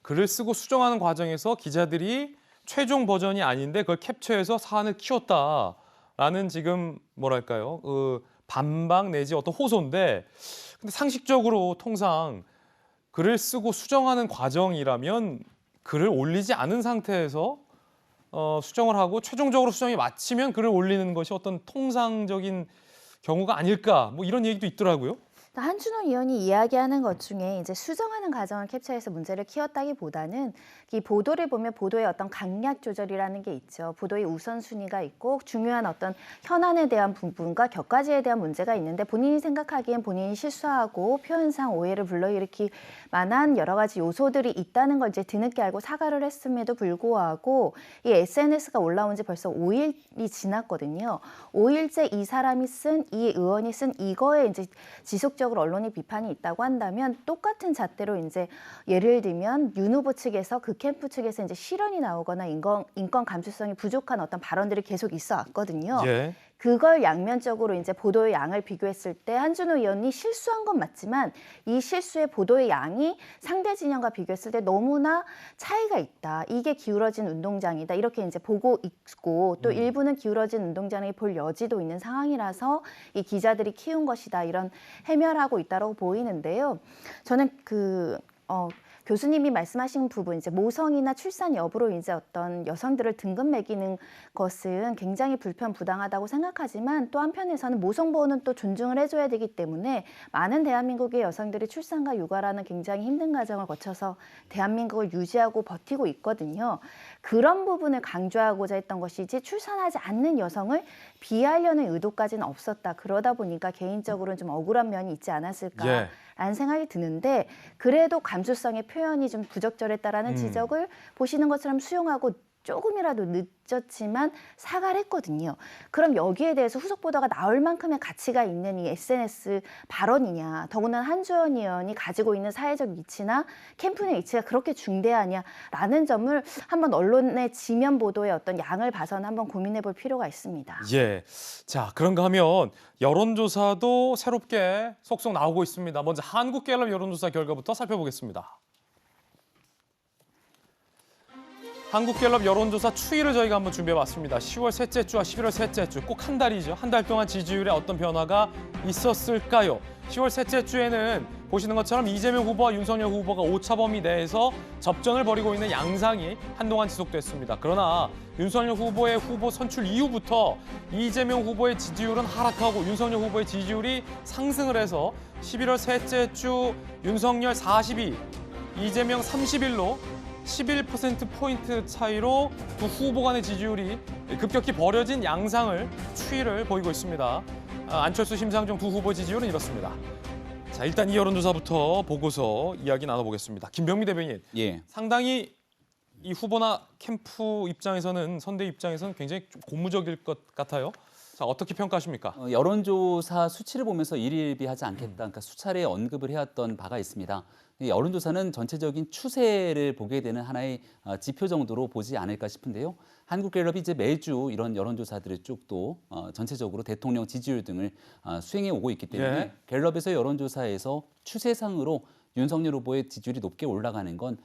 글을 쓰고 수정하는 과정에서 기자들이 최종 버전이 아닌데 그걸 캡처해서 사안을 키웠다라는 지금 뭐랄까요? 반박 내지 어떤 호소인데 근데 상식적으로 통상 글을 쓰고 수정하는 과정이라면 글을 올리지 않은 상태에서 수정을 하고 최종적으로 수정이 마치면 글을 올리는 것이 어떤 통상적인 경우가 아닐까 뭐 이런 얘기도 있더라고요. 한준호 의원이 이야기하는 것 중에 이제 수정하는 과정을 캡처해서 문제를 키웠다기보다는 이 보도를 보면 보도의 어떤 강약 조절이라는 게 있죠. 보도의 우선순위가 있고 중요한 어떤 현안에 대한 부분과 격가지에 대한 문제가 있는데 본인이 생각하기엔 본인이 실수하고 표현상 오해를 불러일으킬 만한 여러 가지 요소들이 있다는 걸 이제 뒤늦게 알고 사과를 했음에도 불구하고 이 SNS가 올라온 지 벌써 5일이 지났거든요. 5일째 이 사람이 쓴, 이 의원이 쓴 이거에 이제 지속적으로 언론이 비판이 있다고 한다면 똑같은 잣대로 이제 예를 들면 윤 후보 측에서 그 캠프 측에서 이제 실언이 나오거나 인권 감수성이 부족한 어떤 발언들이 계속 있어 왔거든요. 예. 그걸 양면적으로 이제 보도의 양을 비교했을 때 한준호 의원이 실수한 건 맞지만 이 실수의 보도의 양이 상대 진영과 비교했을 때 너무나 차이가 있다. 이게 기울어진 운동장이다. 이렇게 이제 보고 있고 또 일부는 기울어진 운동장을 볼 여지도 있는 상황이라서 이 기자들이 키운 것이다. 이런 해명하고 있다고 보이는데요. 저는 교수님이 말씀하신 부분, 이제 모성이나 출산 여부로 이제 어떤 여성들을 등급 매기는 것은 굉장히 불편부당하다고 생각하지만 또 한편에서는 모성 보호는 또 존중을 해줘야 되기 때문에 많은 대한민국의 여성들이 출산과 육아라는 굉장히 힘든 과정을 거쳐서 대한민국을 유지하고 버티고 있거든요. 그런 부분을 강조하고자 했던 것이지 출산하지 않는 여성을 비하하려는 의도까지는 없었다. 그러다 보니까 개인적으로는 좀 억울한 면이 있지 않았을까. 예. 라는 생각이 드는데 그래도 감수성의 표현이 좀 부적절했다라는 지적을 보시는 것처럼 수용하고 조금이라도 늦었지만 사과를 했거든요. 그럼 여기에 대해서 후속 보도가 나올 만큼의 가치가 있는 이 SNS 발언이냐, 더구나 한주원 의원이 가지고 있는 사회적 위치나 캠프 내 위치가 그렇게 중대하냐라는 점을 한번 언론의 지면 보도의 어떤 양을 봐서는 한번 고민해 볼 필요가 있습니다. 예. 자, 그런가 하면 여론조사도 새롭게 속속 나오고 있습니다. 먼저 한국갤럽 여론조사 결과부터 살펴보겠습니다. 한국갤럽 여론조사 추이를 저희가 한번 준비해봤습니다. 10월 셋째 주와 11월 셋째 주, 꼭 한 달이죠. 한 달 동안 지지율에 어떤 변화가 있었을까요? 10월 셋째 주에는 보시는 것처럼 이재명 후보와 윤석열 후보가 오차범위 내에서 접전을 벌이고 있는 양상이 한동안 지속됐습니다. 그러나 윤석열 후보의 후보 선출 이후부터 이재명 후보의 지지율은 하락하고 윤석열 후보의 지지율이 상승을 해서 11월 셋째 주 윤석열 42, 이재명 31로 11%포인트 차이로 두 후보 간의 지지율이 급격히 벌어진 양상을 추이를 보이고 있습니다. 안철수, 심상정 두 후보 지지율은 이렇습니다. 자, 일단 이 여론조사부터 보고서 이야기 나눠보겠습니다. 김병미 대변인, 예. 상당히 이 후보나 캠프 입장에서는 선대 입장에서는 굉장히 좀 고무적일 것 같아요. 자, 어떻게 평가하십니까? 여론조사 수치를 보면서 일일비하지 않겠다. 그러니까 수차례 언급을 해왔던 바가 있습니다. 여론조사는 전체적인 추세를 보게 되는 하나의 지표 정도로 보지 않을까 싶은데요. 한국갤럽이 이제 매주 이런 여론조사들을 쭉 또 전체적으로 대통령 지지율 등을 수행해 오고 있기 때문에 예. 갤럽에서 여론조사에서 추세상으로 윤석열 후보의 지지율이 높게 올라가는 건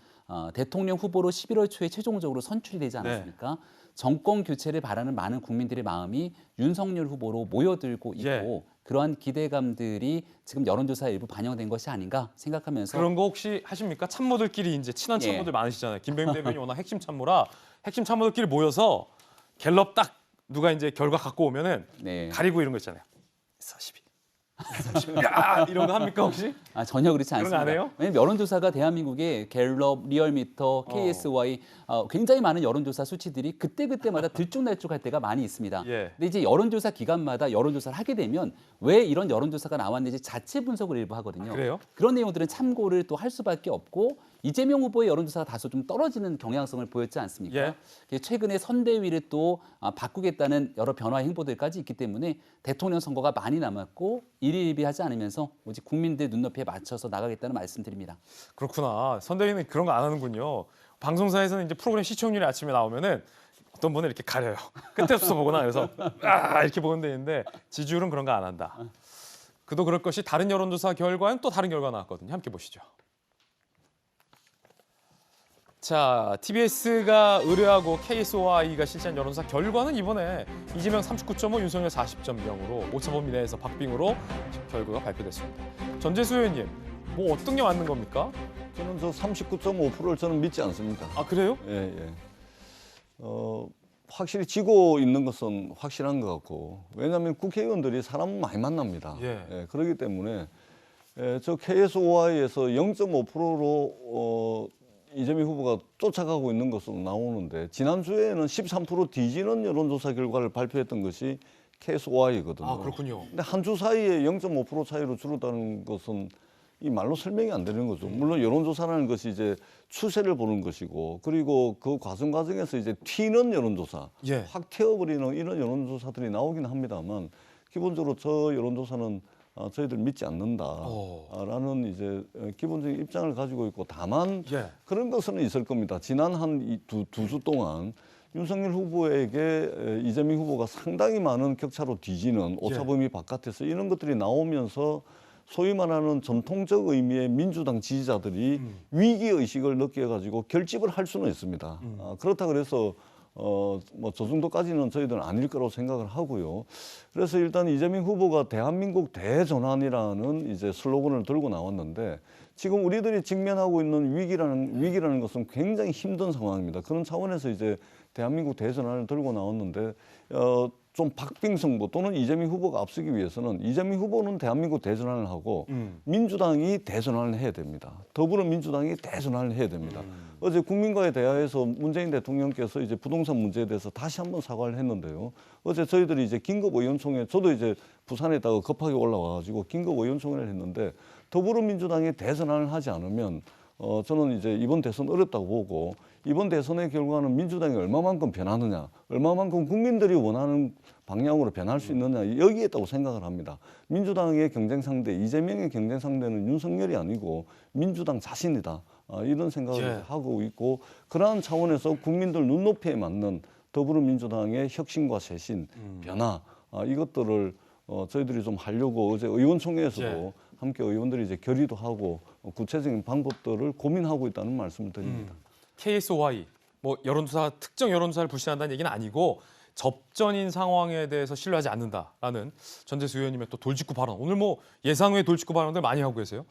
대통령 후보로 11월 초에 최종적으로 선출이 되지 않았습니까? 정권 교체를 바라는 많은 국민들의 마음이 윤석열 후보로 모여들고 있고 예. 그러한 기대감들이 지금 여론조사에 일부 반영된 것이 아닌가 생각하면서 그런 거 혹시 하십니까? 참모들끼리 이제 친한 참모들 많으시잖아요. 김병미 대변인이 워낙 핵심 참모라 핵심 참모들끼리 모여서 갤럽 딱 누가 이제 결과 갖고 오면은 네. 가리고 이런 거 있잖아요. 42. 야 이런 거 합니까 혹시? 전혀 그렇지 그런 거 않습니다. 안 해요? 왜냐하면 여론조사가 대한민국의 갤럽, 리얼미터, KSY 굉장히 많은 여론조사 수치들이 그때그때마다 들쭉날쭉할 때가 많이 있습니다. 예. 근데 이제 여론조사 기간마다 여론조사를 하게 되면 왜 이런 여론조사가 나왔는지 자체 분석을 일부 하거든요. 그래요? 그런 내용들은 참고를 또 할 수밖에 없고 이재명 후보의 여론조사가 다소 좀 떨어지는 경향성을 보였지 않습니까? 예. 최근에 선대위를 또 바꾸겠다는 여러 변화 행보들까지 있기 때문에 대통령 선거가 많이 남았고 일희일비하지 않으면서 오직 국민들 눈높이에 맞춰서 나가겠다는 말씀드립니다. 그렇구나. 선대위는 그런 거 안 하는군요. 방송사에서는 이제 프로그램 시청률이 아침에 나오면은 어떤 분은 이렇게 가려요. 끝에서 보거나 그래서 이렇게 보는 데인데 지지율은 그런 거 안 한다. 그도 그럴 것이 다른 여론조사 결과는 또 다른 결과가 나왔거든요. 함께 보시죠. 자, TBS가 의뢰하고 KSOI가 실시한 여론조사 결과는 이번에 이재명 39.5, 윤석열 40.0으로 오차범위 내에서 박빙으로 결과가 발표됐습니다. 전재수 의원님, 뭐 어떤 게 맞는 겁니까? 저는 저 39.5%를 저는 믿지 않습니다. 아, 그래요? 예, 예. 확실히 지고 있는 것은 확실한 것 같고, 왜냐하면 국회의원들이 사람 많이 만납니다. 예. 그렇기 때문에 저 KSOI에서 0.5%로 이재명 후보가 쫓아가고 있는 것으로 나오는데, 지난주에는 13% 뒤지는 여론조사 결과를 발표했던 것이 KSOI거든요. 아, 그렇군요. 근데 한 주 사이에 0.5% 차이로 줄었다는 것은 이 말로 설명이 안 되는 거죠. 물론 여론조사라는 것이 이제 추세를 보는 것이고, 그리고 그 과정에서 이제 튀는 여론조사, 예. 확 튀어버리는 이런 여론조사들이 나오긴 합니다만, 기본적으로 저 여론조사는 저희들 믿지 않는다라는 이제 기본적인 입장을 가지고 있고, 다만 예. 그런 것은 있을 겁니다. 지난 한 두 주 동안 윤석열 후보에게 이재명 후보가 상당히 많은 격차로 뒤지는 오차범위 바깥에서 이런 것들이 나오면서 소위 말하는 전통적 의미의 민주당 지지자들이 위기의식을 느껴가지고 결집을 할 수는 있습니다. 그렇다 그래서 뭐 저 정도까지는 저희들은 아닐 거라고 생각을 하고요. 그래서 일단 이재명 후보가 대한민국 대전환이라는 이제 슬로건을 들고 나왔는데, 지금 우리들이 직면하고 있는 위기라는 것은 굉장히 힘든 상황입니다. 그런 차원에서 이제 대한민국 대전환을 들고 나왔는데, 좀 박빙승부 또는 이재명 후보가 앞서기 위해서는 이재명 후보는 대한민국 대전환을 하고 민주당이 대전환을 해야 됩니다. 더불어민주당이 대전환을 해야 됩니다. 어제 국민과의 대화에서 문재인 대통령께서 이제 부동산 문제에 대해서 다시 한번 사과를 했는데요. 어제 저희들이 이제 긴급의원총회, 저도 이제 부산에 있다가 급하게 올라와가지고 긴급의원총회를 했는데, 더불어민주당이 대전환을 하지 않으면 저는 이제 이번 대선 어렵다고 보고, 이번 대선의 결과는 민주당이 얼마만큼 변하느냐, 얼마만큼 국민들이 원하는 방향으로 변할 수 있느냐, 여기에 있다고 생각을 합니다. 민주당의 경쟁 상대, 이재명의 경쟁 상대는 윤석열이 아니고 민주당 자신이다. 이런 생각을 하고 있고, 그러한 차원에서 국민들 눈높이에 맞는 더불어민주당의 혁신과 쇄신, 변화, 이것들을 저희들이 좀 하려고 어제 의원총회에서도 함께 의원들이 이제 결의도 하고 구체적인 방법들을 고민하고 있다는 말씀을 드립니다. KSOI, 뭐 여론조사, 특정 여론조사를 불신한다는 얘기는 아니고 접전인 상황에 대해서 신뢰하지 않는다라는 전재수 의원님의 또 돌직구 발언. 오늘 뭐 예상 외의 돌직구 발언들 많이 하고 계세요.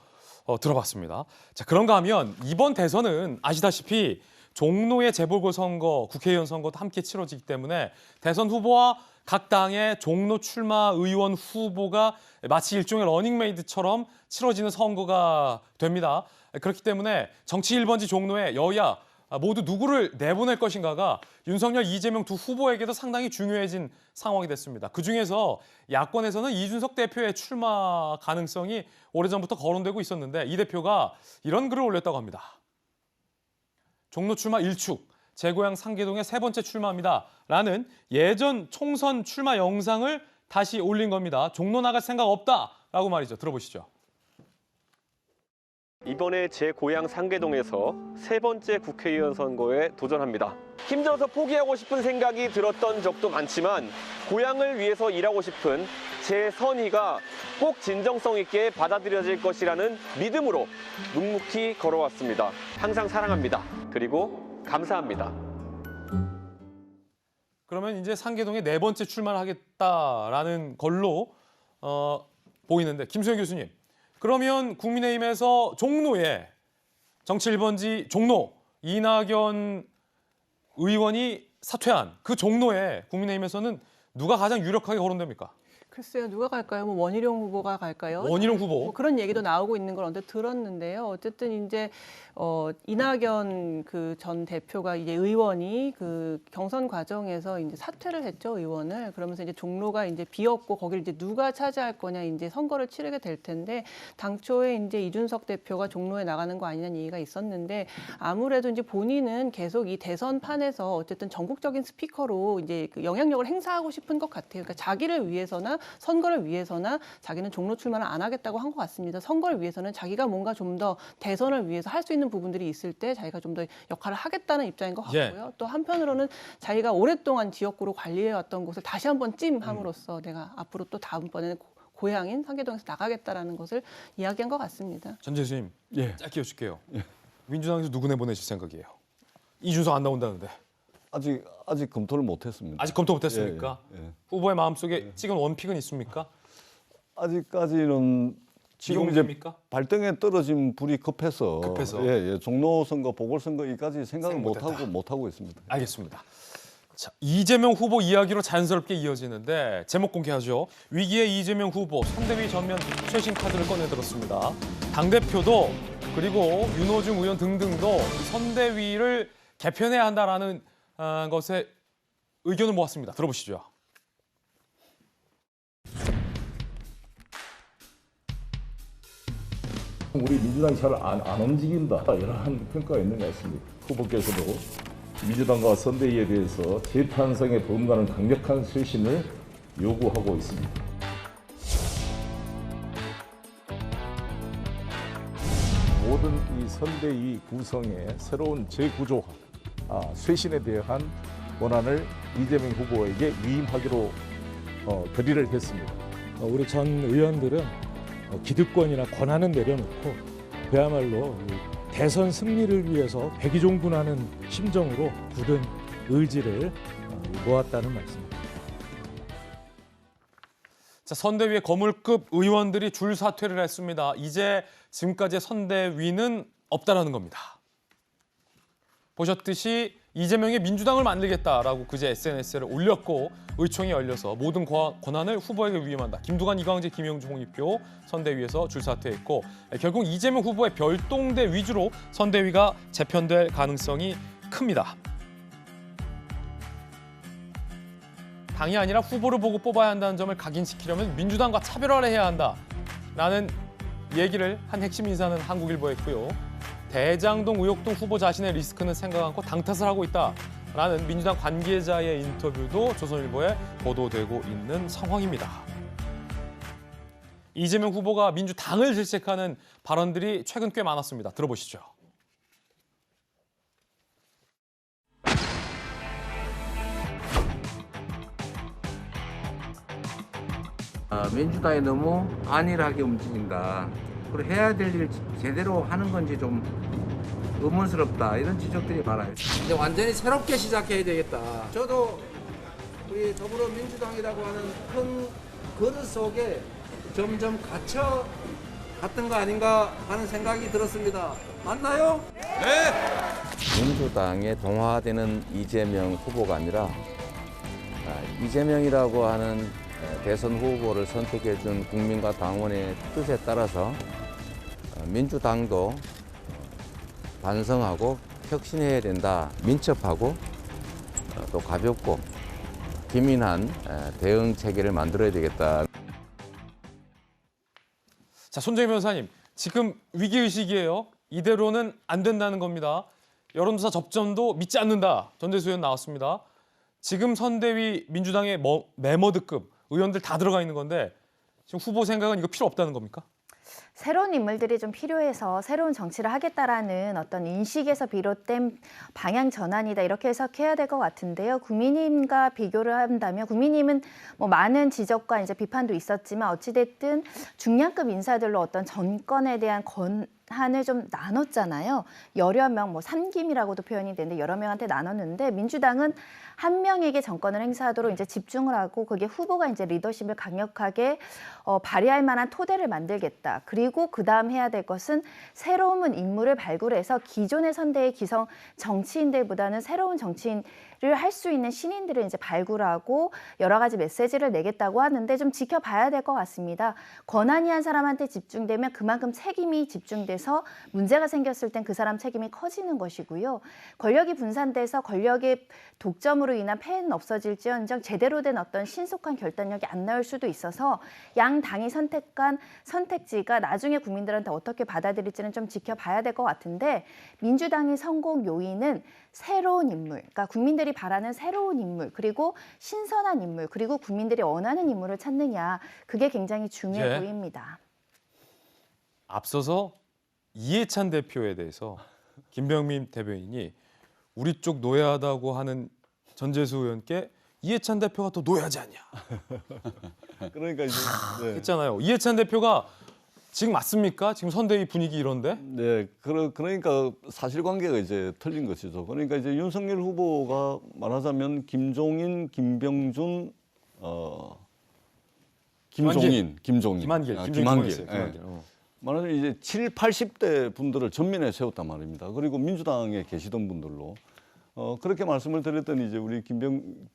들어봤습니다. 자, 그런가 하면 이번 대선은 아시다시피 종로의 재보궐선거, 국회의원 선거도 함께 치러지기 때문에 대선 후보와 각 당의 종로 출마 의원 후보가 마치 일종의 러닝메이트처럼 치러지는 선거가 됩니다. 그렇기 때문에 정치 1번지 종로에 여야 모두 누구를 내보낼 것인가가 윤석열, 이재명 두 후보에게도 상당히 중요해진 상황이 됐습니다. 그중에서 야권에서는 이준석 대표의 출마 가능성이 오래전부터 거론되고 있었는데, 이 대표가 이런 글을 올렸다고 합니다. 종로 출마 일축, 제 고향 상계동의 세 번째 출마입니다. 라는 예전 총선 출마 영상을 다시 올린 겁니다. 종로 나갈 생각 없다라고 말이죠. 들어보시죠. 이번에 제 고향 상계동에서 세 번째 국회의원 선거에 도전합니다. 힘들어서 포기하고 싶은 생각이 들었던 적도 많지만, 고향을 위해서 일하고 싶은 제 선의가 꼭 진정성 있게 받아들여질 것이라는 믿음으로 묵묵히 걸어왔습니다. 항상 사랑합니다. 그리고 감사합니다. 그러면 이제 상계동에 네 번째 출마를 하겠다라는 걸로 보이는데, 김수영 교수님, 그러면 국민의힘에서 종로에 정치 1번지 종로 이낙연 의원이 사퇴한 그 종로에 국민의힘에서는 누가 가장 유력하게 거론됩니까? 글쎄요, 누가 갈까요? 뭐 원희룡 후보가 갈까요? 원희룡 후보. 뭐 그런 얘기도 나오고 있는 걸 언뜻 들었는데요. 어쨌든 이제 이낙연 그 전 대표가 이제 의원이 그 경선 과정에서 이제 사퇴를 했죠, 의원을. 그러면서 이제 종로가 이제 비었고 거기를 이제 누가 차지할 거냐 이제 선거를 치르게 될 텐데 당초에 이제 이준석 대표가 종로에 나가는 거 아니냐는 얘기가 있었는데 아무래도 이제 본인은 계속 이 대선판에서 어쨌든 전국적인 스피커로 이제 그 영향력을 행사하고 싶은 것 같아요. 그러니까 자기를 위해서나 선거를 위해서나 자기는 종로 출마를 안 하겠다고 한 것 같습니다. 선거를 위해서는 자기가 뭔가 좀 더 대선을 위해서 할 수 있는 부분들이 있을 때 자기가 좀 더 역할을 하겠다는 입장인 것 같고요. 또 한편으로는 자기가 오랫동안 지역구로 관리해왔던 곳을 다시 한번 찜함으로써 내가 앞으로 또 다음번에는 고향인 상계동에서 나가겠다라는 것을 이야기한 것 같습니다. 전 교수님, 예. 짧게 여쭐게요. 민주당에서 누구 내보내실 생각이에요? 이준석 안 나온다는데. 아직 검토를 못했습니다. 아직 검토 못했습니까? 예. 후보의 마음속에 찍은 원픽은 있습니까? 아직까지는 지금 이제 미공개입니까? 발등에 떨어진 불이 급해서 종로 선거, 보궐선거 이까지 생각을 못하고 있습니다. 알겠습니다. 자, 이재명 후보 이야기로 자연스럽게 이어지는데 제목 공개하죠. 위기의 이재명 후보 선대위 전면 최신 카드를 꺼내들었습니다. 당대표도 그리고 윤호중 의원 등등도 선대위를 개편해야 한다라는 것에 의견을 모았습니다. 들어보시죠. 우리 민주당이 잘 안 움직인다 이러한 평가가 있는 것 같습니다. 후보께서도 민주당과 선대위에 대해서 재탄생의 범가는 강력한 쇄신을 요구하고 있습니다. 모든 이 선대위 구성의 새로운 재구조화, 쇄신에 대한 권한을 이재명 후보에게 위임하기로 결의를 했습니다. 우리 전 의원들은 기득권이나 권한은 내려놓고 그야말로 대선 승리를 위해서 백의종군하는 심정으로 굳은 의지를 모았다는 말씀입니다. 자, 선대위의 거물급 의원들이 줄 사퇴를 했습니다. 이제 지금까지의 선대위는 없다라는 겁니다. 보셨듯이 이재명이 민주당을 만들겠다라고 그제 SNS에 올렸고 의총이 열려서 모든 권한을 후보에게 위임한다. 김두관, 이광재, 김영주, 홍익표 선대위에서 줄사퇴했고 결국 이재명 후보의 별동대 위주로 선대위가 재편될 가능성이 큽니다. 당이 아니라 후보를 보고 뽑아야 한다는 점을 각인시키려면 민주당과 차별화를 해야 한다라는 얘기를 한 핵심 인사는 한국일보에 했고요. 대장동, 의혹동 후보 자신의 리스크는 생각 않고 당 탓을 하고 있다라는 민주당 관계자의 인터뷰도 조선일보에 보도되고 있는 상황입니다. 이재명 후보가 민주당을 질책하는 발언들이 최근 꽤 많았습니다. 들어보시죠. 민주당이 너무 안일하게 움직인다. 그리고 해야 될 일 제대로 하는 건지 좀 의문스럽다. 이런 지적들이 많아요. 이제 완전히 새롭게 시작해야 되겠다. 저도 우리 더불어민주당이라고 하는 큰 그릇 속에 점점 갇혀 갔던 거 아닌가 하는 생각이 들었습니다. 맞나요? 민주당에 동화되는 이재명 후보가 아니라 이재명이라고 하는 대선 후보를 선택해준 국민과 당원의 뜻에 따라서 민주당도 반성하고 혁신해야 된다. 민첩하고 또 가볍고 기민한 대응 체계를 만들어야 되겠다. 자, 손정희 변호사님, 지금 위기의식이에요. 이대로는 안 된다는 겁니다. 여론조사 접점도 믿지 않는다. 전대수 의원 나왔습니다. 지금 선대위 민주당의 메머드급 의원들 다 들어가 있는 건데 지금 후보 생각은 이거 필요 없다는 겁니까? 새로운 인물들이 좀 필요해서 새로운 정치를 하겠다라는 어떤 인식에서 비롯된 방향 전환이다 이렇게 해석해야 될 것 같은데요. 국민의힘과 비교를 한다면 국민의힘은 뭐 많은 지적과 이제 비판도 있었지만 어찌됐든 중량급 인사들로 어떤 정권에 대한 반한을 좀 나눴잖아요. 여러 명, 뭐 삼김이라고도 표현이 되는데 여러 명한테 나눴는데 민주당은 한 명에게 정권을 행사하도록 이제 집중을 하고 그게 후보가 이제 리더십을 강력하게 발휘할 만한 토대를 만들겠다. 그리고 그다음 해야 될 것은 새로운 인물을 발굴해서 기존의 선대의 기성 정치인들보다는 새로운 정치인을 할 수 있는 신인들을 이제 발굴하고 여러 가지 메시지를 내겠다고 하는데 좀 지켜봐야 될 것 같습니다. 권한이 한 사람한테 집중되면 그만큼 책임이 집중돼서 문제가 생겼을 땐 그 사람 책임이 커지는 것이고요. 권력이 분산돼서 권력의 독점으로 인한 폐해는 없어질지언정 제대로 된 어떤 신속한 결단력이 안 나올 수도 있어서 양 당이 선택한 선택지가 나중에 국민들한테 어떻게 받아들일지는 좀 지켜봐야 될 것 같은데 민주당의 성공 요인은 새로운 인물, 그러니까 국민들이 바라는 새로운 인물, 그리고 신선한 인물, 그리고 국민들이 원하는 인물을 찾느냐, 그게 굉장히 중요해 보입니다. 앞서서 이해찬 대표에 대해서 김병민 대변인이 우리 쪽 노예하다고 하는 전재수 의원께 이해찬 대표가 더 노예하지 않냐 그러니까 이제 네. 했잖아요. 이해찬 대표가 지금 맞습니까? 지금 선대위 분위기 이런데? 네, 그러니까 사실관계가 이제 틀린 것이죠. 그러니까 이제 윤석열 후보가 말하자면 김종인, 김병준, 김종인. 김한길. 예. 말하자면 이제 7, 80대 분들을 전면에 세웠단 말입니다. 그리고 민주당에 계시던 분들로 그렇게 말씀을 드렸더니 이제 우리 김병민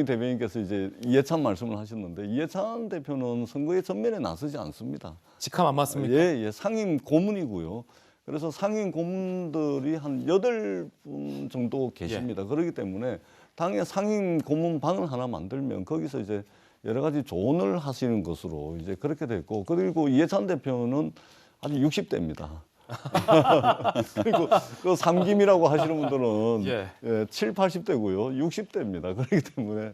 대변인께서 이제 이해찬 말씀을 하셨는데 이해찬 대표는 선거의 전면에 나서지 않습니다. 직함 안 맞습니까? 예, 상임 고문이고요. 그래서 상임 고문들이 한 8분 정도 계십니다. 그렇기 때문에 당의 상임 고문반을 하나 만들면 거기서 이제 여러 가지 조언을 하시는 것으로 이제 그렇게 됐고, 그리고 이해찬 대표는 아직 60대입니다. 그리고 그 삼김이라고 하시는 분들은 예, 7, 80대고요. 60대입니다. 그렇기 때문에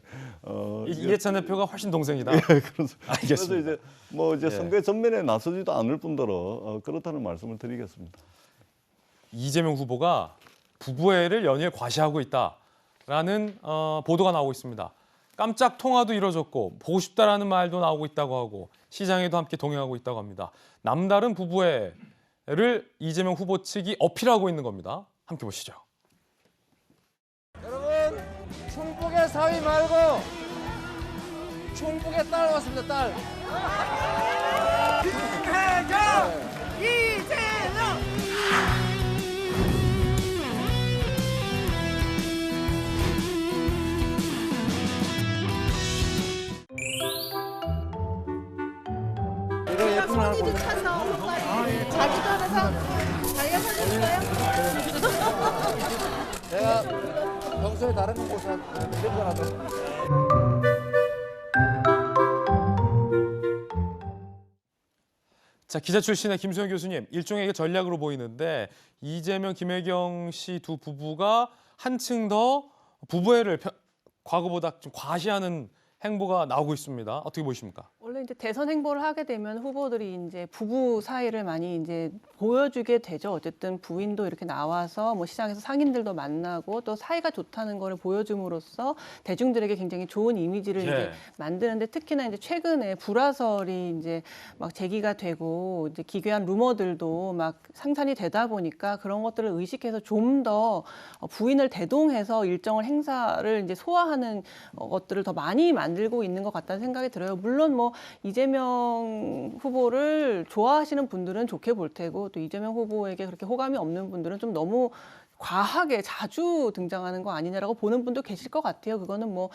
이해찬 대표가 훨씬 동생이다. 예, 그래서 알겠습니다. 이제 뭐 이제 선거의 전면에 나서지도 않을 뿐더러 그렇다는 말씀을 드리겠습니다. 이재명 후보가 부부애를 연일 과시하고 있다라는 보도가 나오고 있습니다. 깜짝 통화도 이뤄졌고 보고 싶다라는 말도 나오고 있다고 하고 시장에도 함께 동행하고 있다고 합니다. 남다른 부부애를 이재명 후보 측이 어필하고 있는 겁니다. 함께 보시죠. 여러분, 충북의 사위 말고 충북의 딸 왔습니다. 딸. 이재명! 이거 예쁜 하나 골라. 자기도 하면서 자기가 사줬어요? 제가 평소에 다른 곳에 드린 거라도. 자, 기자 출신의 김수영 교수님, 일종의 전략으로 보이는데 이재명, 김혜경 씨 두 부부가 한층 더 부부애를 과거보다 좀 과시하는 행보가 나오고 있습니다. 어떻게 보십니까? 원래 이제 대선 행보를 하게 되면 후보들이 이제 부부 사이를 많이 이제 보여주게 되죠. 어쨌든 부인도 이렇게 나와서 뭐 시장에서 상인들도 만나고 또 사이가 좋다는 거를 보여줌으로써 대중들에게 굉장히 좋은 이미지를 이제 만드는데, 특히나 이제 최근에 불화설이 이제 막 제기가 되고 이제 기괴한 루머들도 막 상산이 되다 보니까 그런 것들을 의식해서 좀 더 부인을 대동해서 일정을 행사를 이제 소화하는 것들을 더 많이 만들고 있는 것 같다는 생각이 들어요. 물론 뭐 이재명 후보를 좋아하시는 분들은 좋게 볼 테고 또 이재명 후보에게 그렇게 호감이 없는 분들은 좀 너무 과하게 자주 등장하는 거 아니냐라고 보는 분도 계실 것 같아요. 그거는 뭐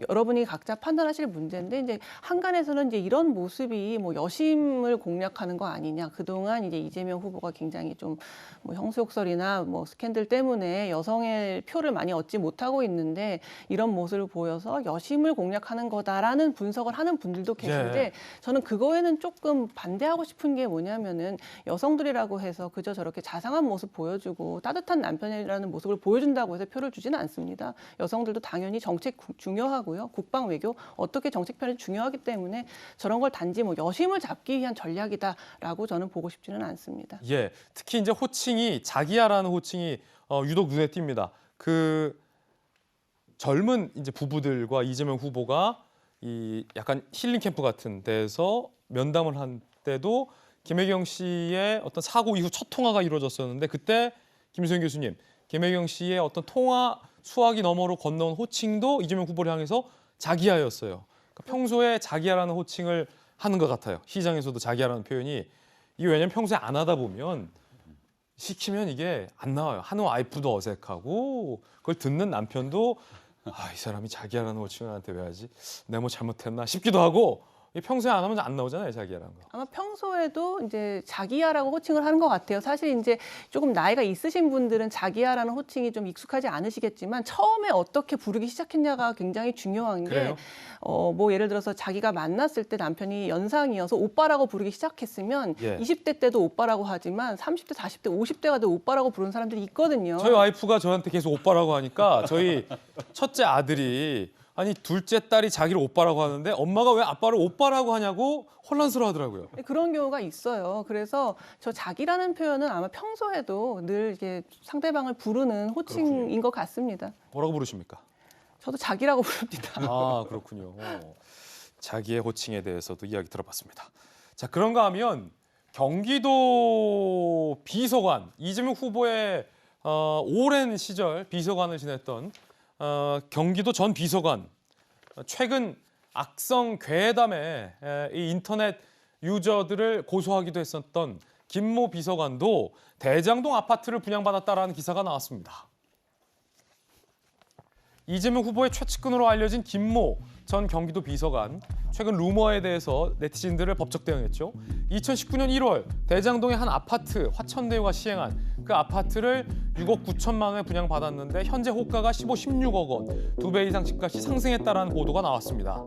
여러분이 각자 판단하실 문제인데, 이제 한간에서는 이제 이런 모습이 뭐 여심을 공략하는 거 아니냐. 그동안 이제 이재명 후보가 굉장히 좀 뭐 형수욕설이나 뭐 스캔들 때문에 여성의 표를 많이 얻지 못하고 있는데 이런 모습을 보여서 여심을 공략하는 거다라는 분석을 하는 분들도 계신데, 저는 그거에는 조금 반대하고 싶은 게 뭐냐면은 여성들이라고 해서 그저 저렇게 자상한 모습 보여주고 따뜻한 남편이라는 모습을 보여준다고 해서 표를 주지는 않습니다. 여성들도 당연히 정책 중요하고요. 국방 외교 어떻게 정책 편이 중요하기 때문에 저런 걸 단지 뭐 여심을 잡기 위한 전략이다라고 저는 보고 싶지는 않습니다. 예, 특히 이제 호칭이 자기야라는 호칭이 유독 눈에 띕니다. 그 젊은 이제 부부들과 이재명 후보가 이 약간 힐링 캠프 같은 데서 면담을 한 때도 김혜경 씨의 어떤 사고 이후 첫 통화가 이루어졌었는데 그때 김수현 교수님, 김혜경 씨의 어떤 통화 수화기 너머로 건너온 호칭도 이재명 후보를 향해서 자기야였어요. 그러니까 평소에 자기야라는 호칭을 하는 것 같아요. 시장에서도 자기야라는 표현이. 이게 왜냐면 평소에 안 하다 보면 시키면 이게 안 나와요. 하는 와이프도 어색하고 그걸 듣는 남편도 이 사람이 자기야라는 호칭을 나한테 왜 하지? 내가 뭐 잘못했나 싶기도 하고 평소에 안 하면 안 나오잖아요, 자기야라는 거. 아마 평소에도 이제 자기야라고 호칭을 하는 것 같아요. 사실 이제 조금 나이가 있으신 분들은 자기야라는 호칭이 좀 익숙하지 않으시겠지만 처음에 어떻게 부르기 시작했냐가 굉장히 중요한 게 그래요? 뭐 예를 들어서 자기가 만났을 때 남편이 연상이어서 오빠라고 부르기 시작했으면 예. 20대 때도 오빠라고 하지만 30대, 40대, 50대가 돼도 오빠라고 부르는 사람들이 있거든요. 저희 와이프가 저한테 계속 오빠라고 하니까 저희 첫째 아들이 아니 둘째 딸이 자기를 오빠라고 하는데 엄마가 왜 아빠를 오빠라고 하냐고 혼란스러워하더라고요. 그런 경우가 있어요. 그래서 저 자기라는 표현은 아마 평소에도 늘 이게 상대방을 부르는 호칭인 것 같습니다. 뭐라고 부르십니까? 저도 자기라고 부릅니다. 아, 그렇군요. 자기의 호칭에 대해서도 이야기 들어봤습니다. 자, 그런가 하면 경기도 비서관, 이재명 후보의 오랜 시절 비서관을 지냈던 경기도 전 비서관, 최근 악성 괴담에 이 인터넷 유저들을 고소하기도 했었던 김모 비서관도 대장동 아파트를 분양받았다라는 기사가 나왔습니다. 이재명 후보의 최측근으로 알려진 김모 전 경기도 비서관, 최근 루머에 대해서 네티즌들을 법적 대응했죠. 2019년 1월 대장동의 한 아파트 화천대유가 시행한 그 아파트를 6억 9천만 원에 분양받았는데 현재 호가가 15, 16억 원, 2배 이상 집값이 상승했다라는 보도가 나왔습니다.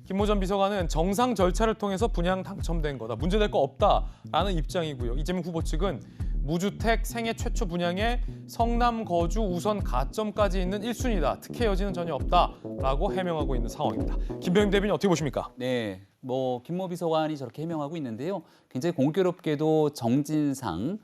김모 전 비서관은 정상 절차를 통해서 분양 당첨된 거다. 문제될 거 없다라는 입장이고요. 이재명 후보 측은 무주택 생애 최초 분양에 성남 거주 우선 가점까지 있는 1순위다. 특혜 여지는 전혀 없다라고 해명하고 있는 상황입니다. 김병임 대변인 어떻게 보십니까? 네, 뭐 김모 비서관이 저렇게 해명하고 있는데요. 굉장히 공교롭게도 정진상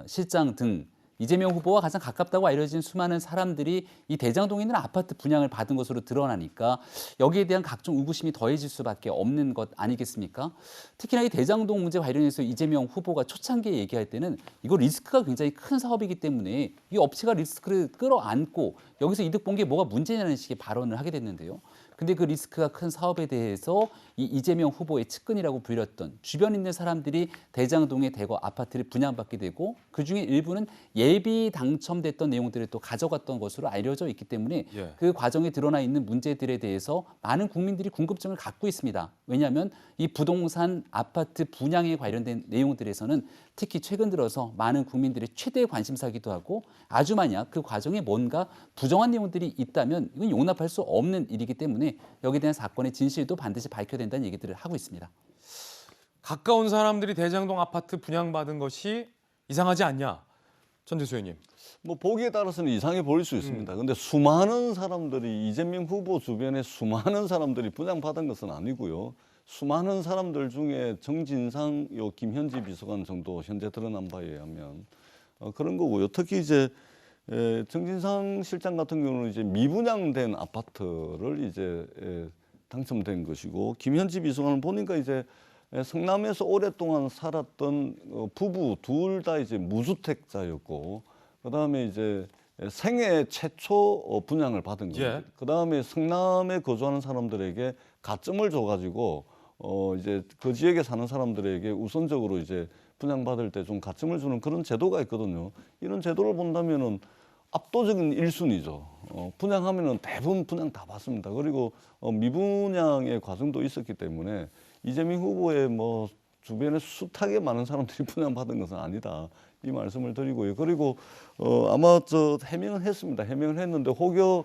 실장 등 이재명 후보와 가장 가깝다고 알려진 수많은 사람들이 이 대장동에 있는 아파트 분양을 받은 것으로 드러나니까 여기에 대한 각종 의구심이 더해질 수밖에 없는 것 아니겠습니까? 특히나 이 대장동 문제 관련해서 이재명 후보가 초창기에 얘기할 때는 이거 리스크가 굉장히 큰 사업이기 때문에 이 업체가 리스크를 끌어안고 여기서 이득 본 게 뭐가 문제냐는 식의 발언을 하게 됐는데요. 근데 그 리스크가 큰 사업에 대해서 이 이재명 후보의 측근이라고 불렸던 주변 있는 사람들이 대장동의 대거 아파트를 분양받게 되고 그중에 일부는 예비 당첨됐던 내용들을 또 가져갔던 것으로 알려져 있기 때문에 그 과정에 드러나 있는 문제들에 대해서 많은 국민들이 궁금증을 갖고 있습니다. 왜냐하면 이 부동산 아파트 분양에 관련된 내용들에서는 특히 최근 들어서 많은 국민들의 최대 관심사기도 하고 아주 만약 그 과정에 뭔가 부정한 내용들이 있다면 이건 용납할 수 없는 일이기 때문에 여기에 대한 사건의 진실도 반드시 밝혀야 된다는 얘기들을 하고 있습니다. 가까운 사람들이 대장동 아파트 분양받은 것이 이상하지 않냐? 전재수 의원님. 뭐 보기에 따라서는 이상해 보일 수 있습니다. 근데 수많은 사람들이 이재명 후보 주변에 수많은 사람들이 분양받은 것은 아니고요. 수많은 사람들 중에 정진상, 김현지 비서관 정도 현재 드러난 바에 의하면 그런 거고요. 특히 이제 정진상 실장 같은 경우는 이제 미분양된 아파트를 이제 당첨된 것이고 김현지 비서관은 보니까 이제 성남에서 오랫동안 살았던 부부 둘 다 이제 무주택자였고 그다음에 이제 생애 최초 분양을 받은 거예요. 그다음에 성남에 거주하는 사람들에게 가점을 줘가지고 이제 그 지역에 사는 사람들에게 우선적으로 이제 분양받을 때 좀 가점을 주는 그런 제도가 있거든요. 이런 제도를 본다면은 압도적인 1순위죠. 분양하면은 대부분 분양 다 받습니다. 그리고 미분양의 과정도 있었기 때문에 이재명 후보의 뭐 주변에 숱하게 많은 사람들이 분양받은 것은 아니다. 이 말씀을 드리고요. 그리고 아마 저 해명을 했습니다. 해명을 했는데 혹여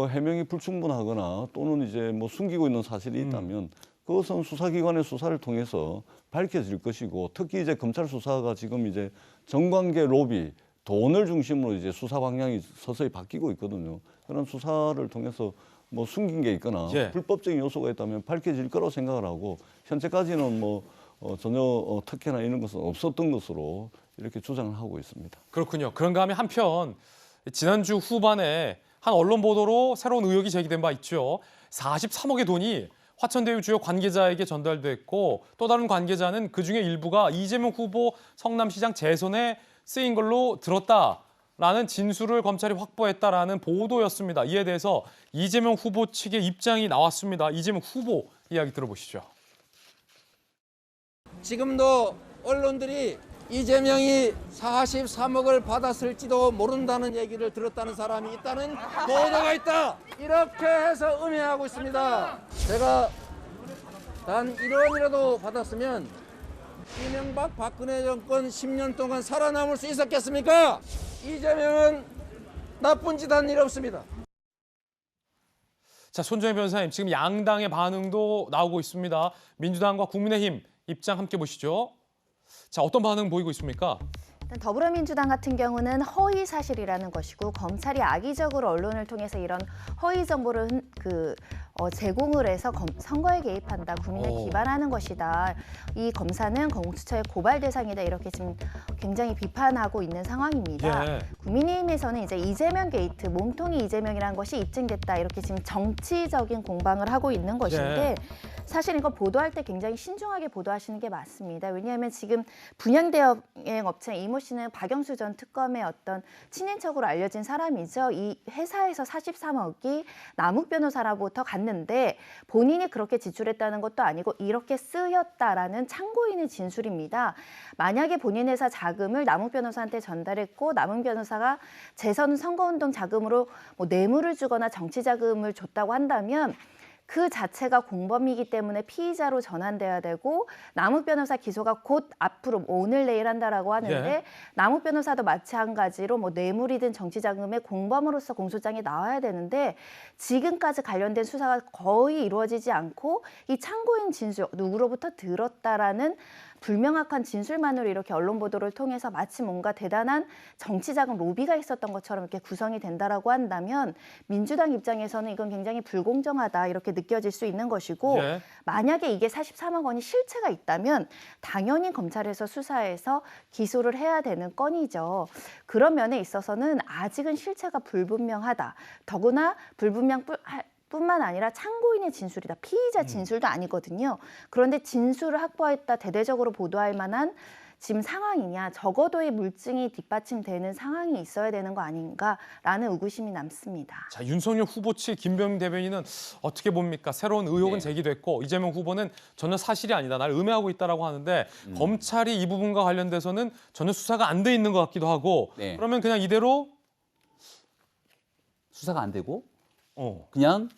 해명이 불충분하거나 또는 이제 뭐 숨기고 있는 사실이 있다면 그것은 수사기관의 수사를 통해서 밝혀질 것이고 특히 이제 검찰 수사가 지금 이제 정관계 로비 돈을 중심으로 이제 수사 방향이 서서히 바뀌고 있거든요. 그런 수사를 통해서 뭐 숨긴 게 있거나 불법적인 요소가 있다면 밝혀질 거라고 생각을 하고 현재까지는 뭐 전혀 특혜나 이런 것은 없었던 것으로 이렇게 주장을 하고 있습니다. 그렇군요. 그런가 하면 한편 지난주 후반에 한 언론 보도로 새로운 의혹이 제기된 바 있죠. 43억의 돈이 화천대유 주요 관계자에게 전달됐고 또 다른 관계자는 그중에 일부가 이재명 후보 성남시장 재선에 쓰인 걸로 들었다라는 진술을 검찰이 확보했다라는 보도였습니다. 이에 대해서 이재명 후보 측의 입장이 나왔습니다. 이재명 후보 이야기 들어보시죠. 지금도 언론들이 이재명이 43억을 받았을지도 모른다는 얘기를 들었다는 사람이 있다는 보도가 있다. 이렇게 해서 음해하고 있습니다. 제가 단 1원이라도 받았으면 이명박 박근혜 정권 10년 동안 살아남을 수 있었겠습니까? 이재명은 나쁜 짓 한 일 없습니다. 자, 손정혜 변호사님, 지금 양당의 반응도 나오고 있습니다. 민주당과 국민의힘 입장 함께 보시죠. 자, 어떤 반응 보이고 있습니까? 일단 더불어민주당 같은 경우는 허위 사실이라는 것이고 검찰이 악의적으로 언론을 통해서 이런 허위 정보를 제공을 해서 선거에 개입한다, 국민을 기반하는 것이다. 이 검사는 공수처의 고발 대상이다. 이렇게 지금 굉장히 비판하고 있는 상황입니다. 예. 국민의힘에서는 이제 이재명 게이트, 몸통이 이재명이라는 것이 입증됐다. 이렇게 지금 정치적인 공방을 하고 있는 것인데 사실 이거 보도할 때 굉장히 신중하게 보도하시는 게 맞습니다. 왜냐하면 지금 분양대행 업체 이모 씨는 박영수 전 특검의 어떤 친인척으로 알려진 사람이죠. 이 회사에서 43억이 남욱 변호사로부터 갔는데 본인이 그렇게 지출했다는 것도 아니고 이렇게 쓰였다라는 참고인의 진술입니다. 만약에 본인 회사 자금을 남욱 변호사한테 전달했고 남욱 변호사가 재선 선거운동 자금으로 뭐 뇌물을 주거나 정치 자금을 줬다고 한다면 그 자체가 공범이기 때문에 피의자로 전환돼야 되고 남욱 변호사 기소가 곧 앞으로 오늘 내일 한다라고 하는데 남욱 변호사도 마찬가지로 뭐 뇌물이든 정치자금의 공범으로서 공소장에 나와야 되는데 지금까지 관련된 수사가 거의 이루어지지 않고 이 참고인 진술 누구로부터 들었다라는 불명확한 진술만으로 이렇게 언론 보도를 통해서 마치 뭔가 대단한 정치자금 로비가 있었던 것처럼 이렇게 구성이 된다라고 한다면 민주당 입장에서는 이건 굉장히 불공정하다 이렇게 느껴질 수 있는 것이고 만약에 이게 43억 원이 실체가 있다면 당연히 검찰에서 수사해서 기소를 해야 되는 건이죠. 그런 면에 있어서는 아직은 실체가 불분명하다. 더구나 뿐만 아니라 참고인의 진술이다. 피의자 진술도 아니거든요. 그런데 진술을 확보했다. 대대적으로 보도할 만한 지금 상황이냐. 적어도의 물증이 뒷받침되는 상황이 있어야 되는 거 아닌가라는 의구심이 남습니다. 자, 윤석열 후보 측 김병민 대변인은 어떻게 봅니까? 새로운 의혹은 제기됐고 이재명 후보는 전혀 사실이 아니다. 날 음해하고 있다라고 하는데 검찰이 이 부분과 관련돼서는 전혀 수사가 안 돼 있는 것 같기도 하고 그러면 그냥 이대로 수사가 안 되고 그냥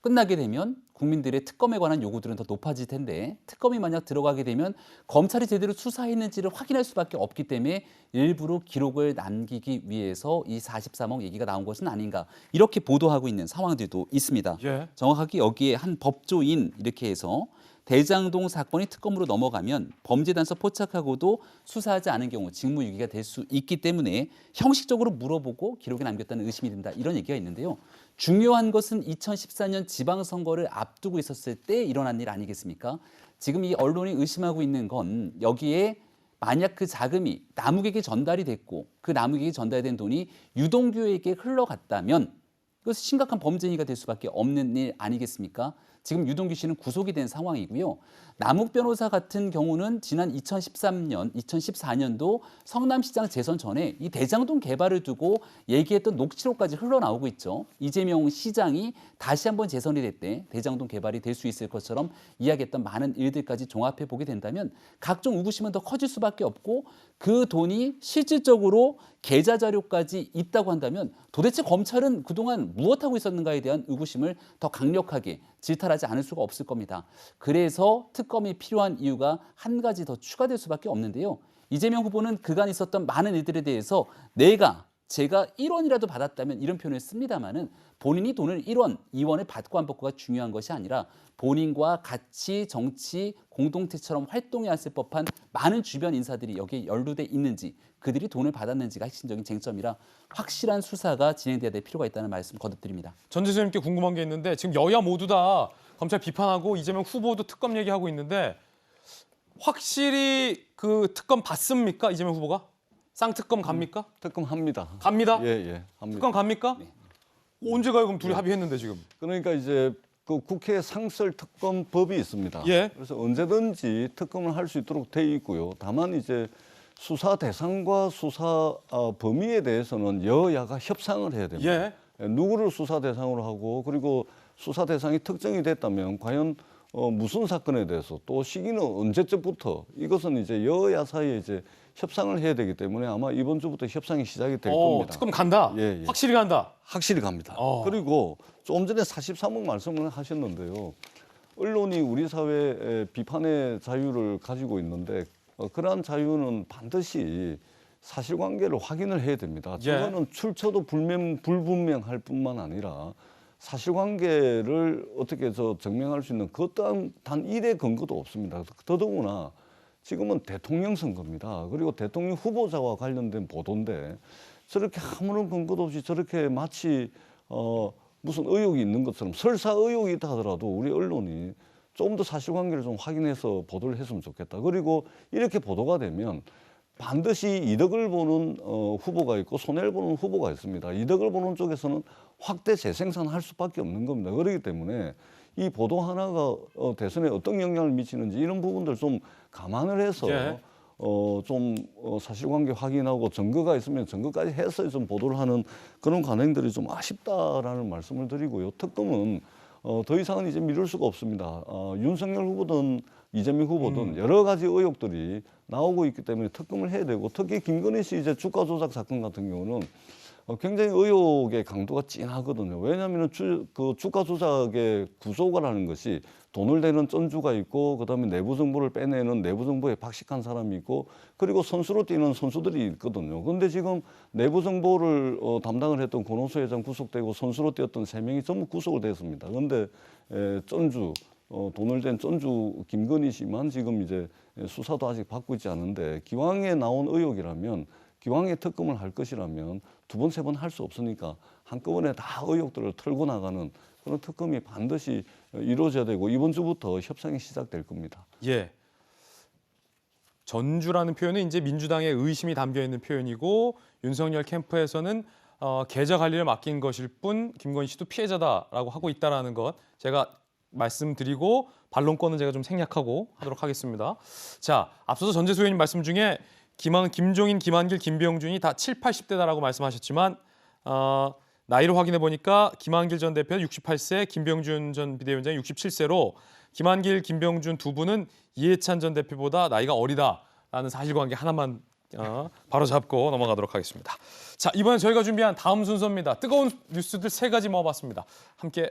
끝나게 되면 국민들의 특검에 관한 요구들은 더 높아질 텐데 특검이 만약 들어가게 되면 검찰이 제대로 수사했는지를 확인할 수밖에 없기 때문에 일부러 기록을 남기기 위해서 이 43억 얘기가 나온 것은 아닌가 이렇게 보도하고 있는 상황들도 있습니다. 정확하게 여기에 한 법조인 이렇게 해서 대장동 사건이 특검으로 넘어가면 범죄단서 포착하고도 수사하지 않은 경우 직무유기가 될 수 있기 때문에 형식적으로 물어보고 기록에 남겼다는 의심이 든다. 이런 얘기가 있는데요. 중요한 것은 2014년 지방선거를 앞두고 있었을 때 일어난 일 아니겠습니까? 지금 이 언론이 의심하고 있는 건 여기에 만약 그 자금이 남욱에게 전달이 됐고 그 남욱에게 전달된 돈이 유동규에게 흘러갔다면 그것은 심각한 범죄 행위가 될 수밖에 없는 일 아니겠습니까? 지금 유동규 씨는 구속이 된 상황이고요. 남욱 변호사 같은 경우는 지난 2013년, 2014년도 성남시장 재선 전에 이 대장동 개발을 두고 얘기했던 녹취록까지 흘러나오고 있죠. 이재명 시장이 다시 한번 재선이 됐대 대장동 개발이 될 수 있을 것처럼 이야기했던 많은 일들까지 종합해 보게 된다면 각종 의구심은 더 커질 수밖에 없고 그 돈이 실질적으로 계좌 자료까지 있다고 한다면 도대체 검찰은 그동안 무엇하고 있었는가에 대한 의구심을 더 강력하게 질타하지 않을 수가 없을 겁니다. 그래서 특검이 필요한 이유가 한 가지 더 추가될 수밖에 없는데요. 이재명 후보는 그간 있었던 많은 일들에 대해서 제가 1원이라도 받았다면 이런 표현을 씁니다마는 본인이 돈을 1원, 2원을 받고 안 받고가 중요한 것이 아니라 본인과 같이 정치 공동체처럼 활동해왔을 법한 많은 주변 인사들이 여기에 연루돼 있는지 그들이 돈을 받았는지가 핵심적인 쟁점이라 확실한 수사가 진행돼야 될 필요가 있다는 말씀 거듭드립니다. 전 지사님께 궁금한 게 있는데 지금 여야 모두 다 검찰 비판하고 이재명 후보도 특검 얘기하고 있는데 확실히 그 특검 받습니까? 이재명 후보가? 쌍특검 갑니까? 특검 합니다. 갑니다? 예, 합니다. 특검 갑니까? 언제 가요? 그럼 둘이 합의했는데 지금. 그러니까 이제 그 국회 상설특검법이 있습니다. 예. 그래서 언제든지 특검을 할 수 있도록 돼 있고요. 다만 이제 수사 대상과 수사 범위에 대해서는 여야가 협상을 해야 됩니다. 예. 누구를 수사 대상으로 하고 그리고 수사 대상이 특정이 됐다면 과연 무슨 사건에 대해서 또 시기는 언제쯤부터 이것은 이제 여야 사이에 이제 협상을 해야 되기 때문에 아마 이번 주부터 협상이 시작이 될 겁니다. 특검 간다. 예, 예. 확실히 간다. 확실히 갑니다. 그리고 조금 전에 43억 말씀을 하셨는데요. 언론이 우리 사회의 비판의 자유를 가지고 있는데 그러한 자유는 반드시 사실관계를 확인을 해야 됩니다. 저거는 출처도 불분명할 뿐만 아니라 사실관계를 어떻게 증명할 수 있는 그 또한 단 일의 근거도 없습니다. 더더구나 지금은 대통령 선거입니다. 그리고 대통령 후보자와 관련된 보도인데 저렇게 아무런 근거도 없이 저렇게 마치 무슨 의혹이 있는 것처럼 설사 의혹이 있다 하더라도 우리 언론이 조금 더 사실관계를 좀 확인해서 보도를 했으면 좋겠다. 그리고 이렇게 보도가 되면 반드시 이득을 보는 후보가 있고 손해를 보는 후보가 있습니다. 이득을 보는 쪽에서는 확대 재생산할 수밖에 없는 겁니다. 그렇기 때문에 이 보도 하나가 대선에 어떤 영향을 미치는지 이런 부분들 좀 감안을 해서 사실관계 확인하고 증거가 있으면 증거까지 해서 좀 보도를 하는 그런 관행들이 좀 아쉽다라는 말씀을 드리고요. 특검은 더 이상은 이제 미룰 수가 없습니다. 윤석열 후보든 이재명 후보든 여러 가지 의혹들이 나오고 있기 때문에 특검을 해야 되고 특히 김건희 씨 이제 주가 조작 사건 같은 경우는 굉장히 의혹의 강도가 진하거든요. 왜냐하면 그 주가 조작의 구조가라는 것이 돈을 대는 쩐주가 있고 그다음에 내부 정보를 빼내는 내부 정보에 박식한 사람이 있고 그리고 선수로 뛰는 선수들이 있거든요. 그런데 지금 내부 정보를 담당을 했던 권오수 회장 구속되고 선수로 뛰었던 3명이 전부 구속을 됐습니다. 그런데 쩐주 돈을 댄 쩐주 김건희 씨만 지금 이제 수사도 아직 받고 있지 않은데 기왕에 나온 의혹이라면 기왕에 특검을 할 것이라면 2번, 3번 할 수 없으니까 한꺼번에 다 의혹들을 털고 나가는 그런 특검이 반드시 이루어져야 되고 이번 주부터 협상이 시작될 겁니다. 예. 전주라는 표현은 이제 민주당의 의심이 담겨 있는 표현이고 윤석열 캠프에서는 계좌 관리를 맡긴 것일 뿐 김건희 씨도 피해자다라고 하고 있다라는 것 제가 말씀드리고 반론권은 제가 좀 생략하고 하도록 하겠습니다. 자, 앞서서 전재수 의원님 말씀 중에 김종인, 김한길, 김병준이 다 7, 80대다라고 말씀하셨지만 나이를 확인해 보니까 김한길 전 대표는 68세, 김병준 전 비대위원장이 67세로 김한길, 김병준 두 분은 이해찬 전 대표보다 나이가 어리다라는 사실관계 하나만 바로잡고 넘어가도록 하겠습니다. 자, 이번에 저희가 준비한 다음 순서입니다. 뜨거운 뉴스들 3가지 모아봤습니다. 함께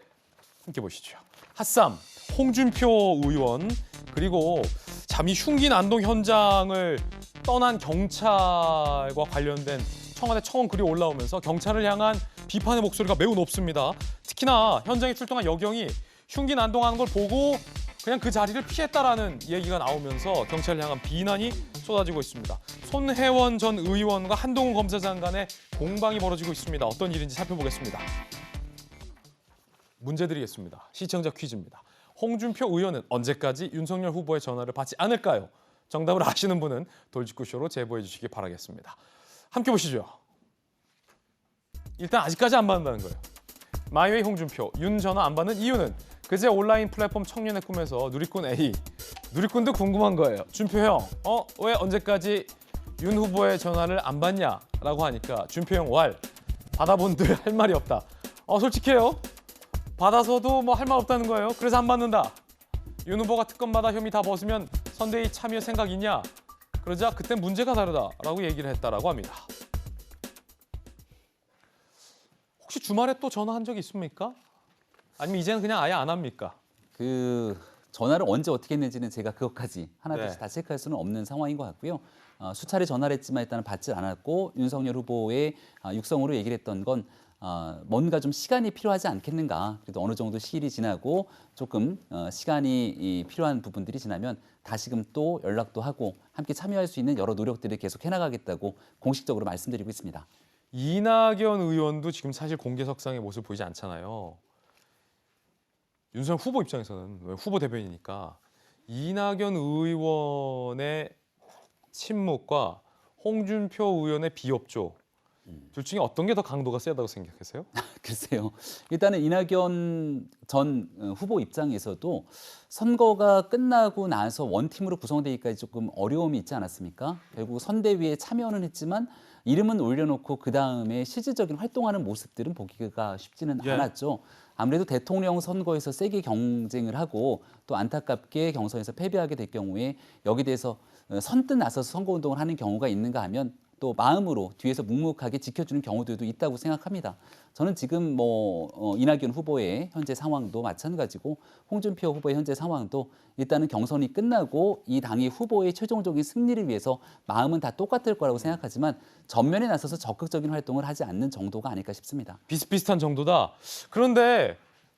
보시죠. 핫쌈, 홍준표 의원 그리고 잠이 흉기 난동 현장을 떠난 경찰과 관련된 청와대 청원 글이 올라오면서 경찰을 향한 비판의 목소리가 매우 높습니다. 특히나 현장에 출동한 여경이 흉기 난동하는 걸 보고 그냥 그 자리를 피했다라는 얘기가 나오면서 경찰을 향한 비난이 쏟아지고 있습니다. 손혜원 전 의원과 한동훈 검사장 간의 공방이 벌어지고 있습니다. 어떤 일인지 살펴보겠습니다. 문제 드리겠습니다. 시청자 퀴즈입니다. 홍준표 의원은 언제까지 윤석열 후보의 전화를 받지 않을까요? 정답을 아시는 분은 돌직구쇼로 제보해 주시기 바라겠습니다. 함께 보시죠. 일단 아직까지 안 받는다는 거예요. 마이웨이 홍준표, 윤 전화 안 받는 이유는 그제 온라인 플랫폼 청년의 꿈에서 누리꾼 A, 누리꾼도 궁금한 거예요. 준표 형, 왜 언제까지 윤 후보의 전화를 안 받냐라고 하니까 준표 형 왈, 받아본들 할 말이 없다. 솔직해요. 받아서도 뭐 할 말 없다는 거예요. 그래서 안 받는다. 윤 후보가 특검받아 혐의 다 벗으면 선대위 참여 생각 있냐? 그러자 그땐 문제가 다르다라고 얘기를 했다라고 합니다. 혹시 주말에 또 전화한 적이 있습니까? 아니면 이제는 그냥 아예 안 합니까? 그 전화를 언제 어떻게 했는지는 제가 그것까지 하나둘씩 다 체크할 수는 없는 상황인 것 같고요. 수차례 전화를 했지만 일단은 받지 않았고 윤석열 후보의 육성으로 얘기를 했던 건 뭔가 좀 시간이 필요하지 않겠는가. 그래도 어느 정도 시일이 지나고 조금 시간이 필요한 부분들이 지나면 다시금 또 연락도 하고 함께 참여할 수 있는 여러 노력들을 계속 해나가겠다고 공식적으로 말씀드리고 있습니다. 이낙연 의원도 지금 사실 공개석상의 모습을 보이지 않잖아요. 윤석열 후보 입장에서는 후보 대변이니까 이낙연 의원의 침묵과 홍준표 의원의 비협조 둘 중에 어떤 게 더 강도가 세다고 생각하세요? 글쎄요. 일단은 이낙연 전 후보 입장에서도 선거가 끝나고 나서 원팀으로 구성되기까지 조금 어려움이 있지 않았습니까? 결국 선대위에 참여는 했지만 이름은 올려놓고 그다음에 실질적인 활동하는 모습들은 보기가 쉽지는 예. 않았죠. 아무래도 대통령 선거에서 세게 경쟁을 하고 또 안타깝게 경선에서 패배하게 될 경우에 여기 대해서 선뜻 나서서 선거운동을 하는 경우가 있는가 하면 또 마음으로 뒤에서 묵묵하게 지켜주는 경우들도 있다고 생각합니다. 저는 지금 이낙연 후보의 현재 상황도 마찬가지고 홍준표 후보의 현재 상황도 일단은 경선이 끝나고 이 당의 후보의 최종적인 승리를 위해서 마음은 다 똑같을 거라고 생각하지만 전면에 나서서 적극적인 활동을 하지 않는 정도가 아닐까 싶습니다. 비슷비슷한 정도다. 그런데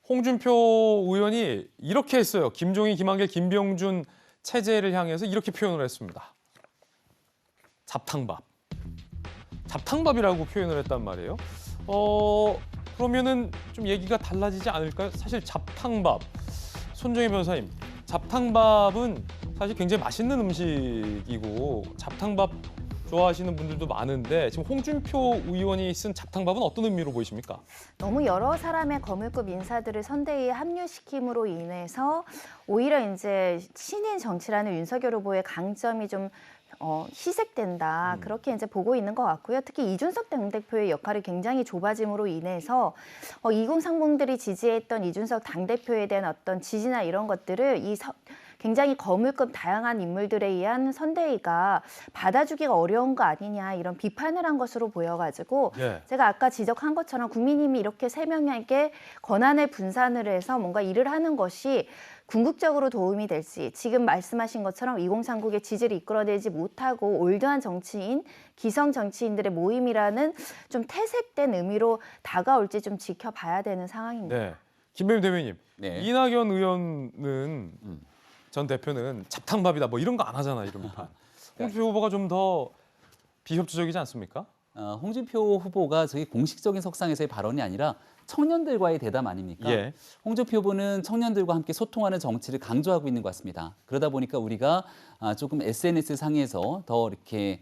홍준표 의원이 이렇게 했어요. 김종인, 김한길, 김병준 체제를 향해서 이렇게 표현을 했습니다. 잡탕밥. 잡탕밥이라고 표현을 했단 말이에요. 그러면은 좀 얘기가 달라지지 않을까요? 사실 잡탕밥, 손정혜 변호사님, 잡탕밥은 사실 굉장히 맛있는 음식이고 잡탕밥 좋아하시는 분들도 많은데 지금 홍준표 의원이 쓴 잡탕밥은 어떤 의미로 보이십니까? 너무 여러 사람의 거물급 인사들을 선대위에 합류시킴으로 인해서 오히려 이제 신인 정치라는 윤석열 후보의 강점이 좀 희색된다. 그렇게 이제 보고 있는 것 같고요. 특히 이준석 당대표의 역할이 굉장히 좁아짐으로 인해서 2030들이 지지했던 이준석 당대표에 대한 어떤 지지나 이런 것들을 굉장히 거물급 다양한 인물들에 의한 선대위가 받아주기가 어려운 거 아니냐 이런 비판을 한 것으로 보여가지고 예. 제가 아까 지적한 것처럼 국민님이 이렇게 세 명에게 권한을 분산을 해서 뭔가 일을 하는 것이 궁극적으로 도움이 될지 지금 말씀하신 것처럼 2039의 지지를 이끌어내지 못하고 올드한 정치인, 기성 정치인들의 모임이라는 좀 퇴색된 의미로 다가올지 좀 지켜봐야 되는 상황입니다. 네. 김병준 대변인, 네. 이낙연 의원은 전 대표는 잡탕밥이다 뭐 이런 거 안 하잖아, 이런 비판. 홍준표 후보가 좀 더 비협조적이지 않습니까? 홍준표 후보가 저희 공식적인 석상에서의 발언이 아니라 청년들과의 대담 아닙니까? 예. 홍준표 후보는 청년들과 함께 소통하는 정치를 강조하고 있는 것 같습니다. 그러다 보니까 우리가 조금 SNS 상에서 더 이렇게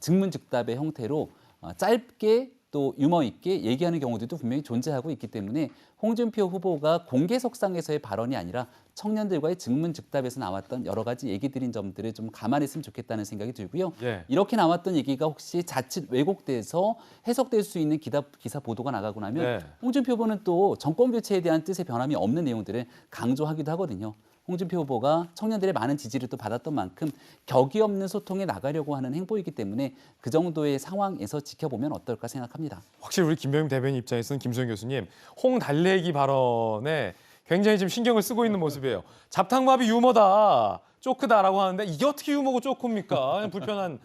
즉문즉답의 형태로 짧게 또 유머 있게 얘기하는 경우들도 분명히 존재하고 있기 때문에 홍준표 후보가 공개 석상에서의 발언이 아니라 청년들과의 즉문즉답에서 나왔던 여러 가지 얘기들인 점들을 좀 감안했으면 좋겠다는 생각이 들고요. 예. 이렇게 나왔던 얘기가 혹시 자칫 왜곡돼서 해석될 수 있는 기사 보도가 나가고 나면 네. 홍준표 후보는 또 정권 교체에 대한 뜻의 변함이 없는 내용들을 강조하기도 하거든요. 홍준표 후보가 청년들의 많은 지지를 또 받았던 만큼 격이 없는 소통에 나가려고 하는 행보이기 때문에 그 정도의 상황에서 지켜보면 어떨까 생각합니다. 확실히 우리 김병준 대변인 입장에서는 김소영 교수님, 홍달래기 발언에 굉장히 지금 신경을 쓰고 있는 모습이에요. 잡탕밥이 유머다, 쪼크다라고 하는데 이게 어떻게 유머고 쪼크입니까? 그냥 불편한,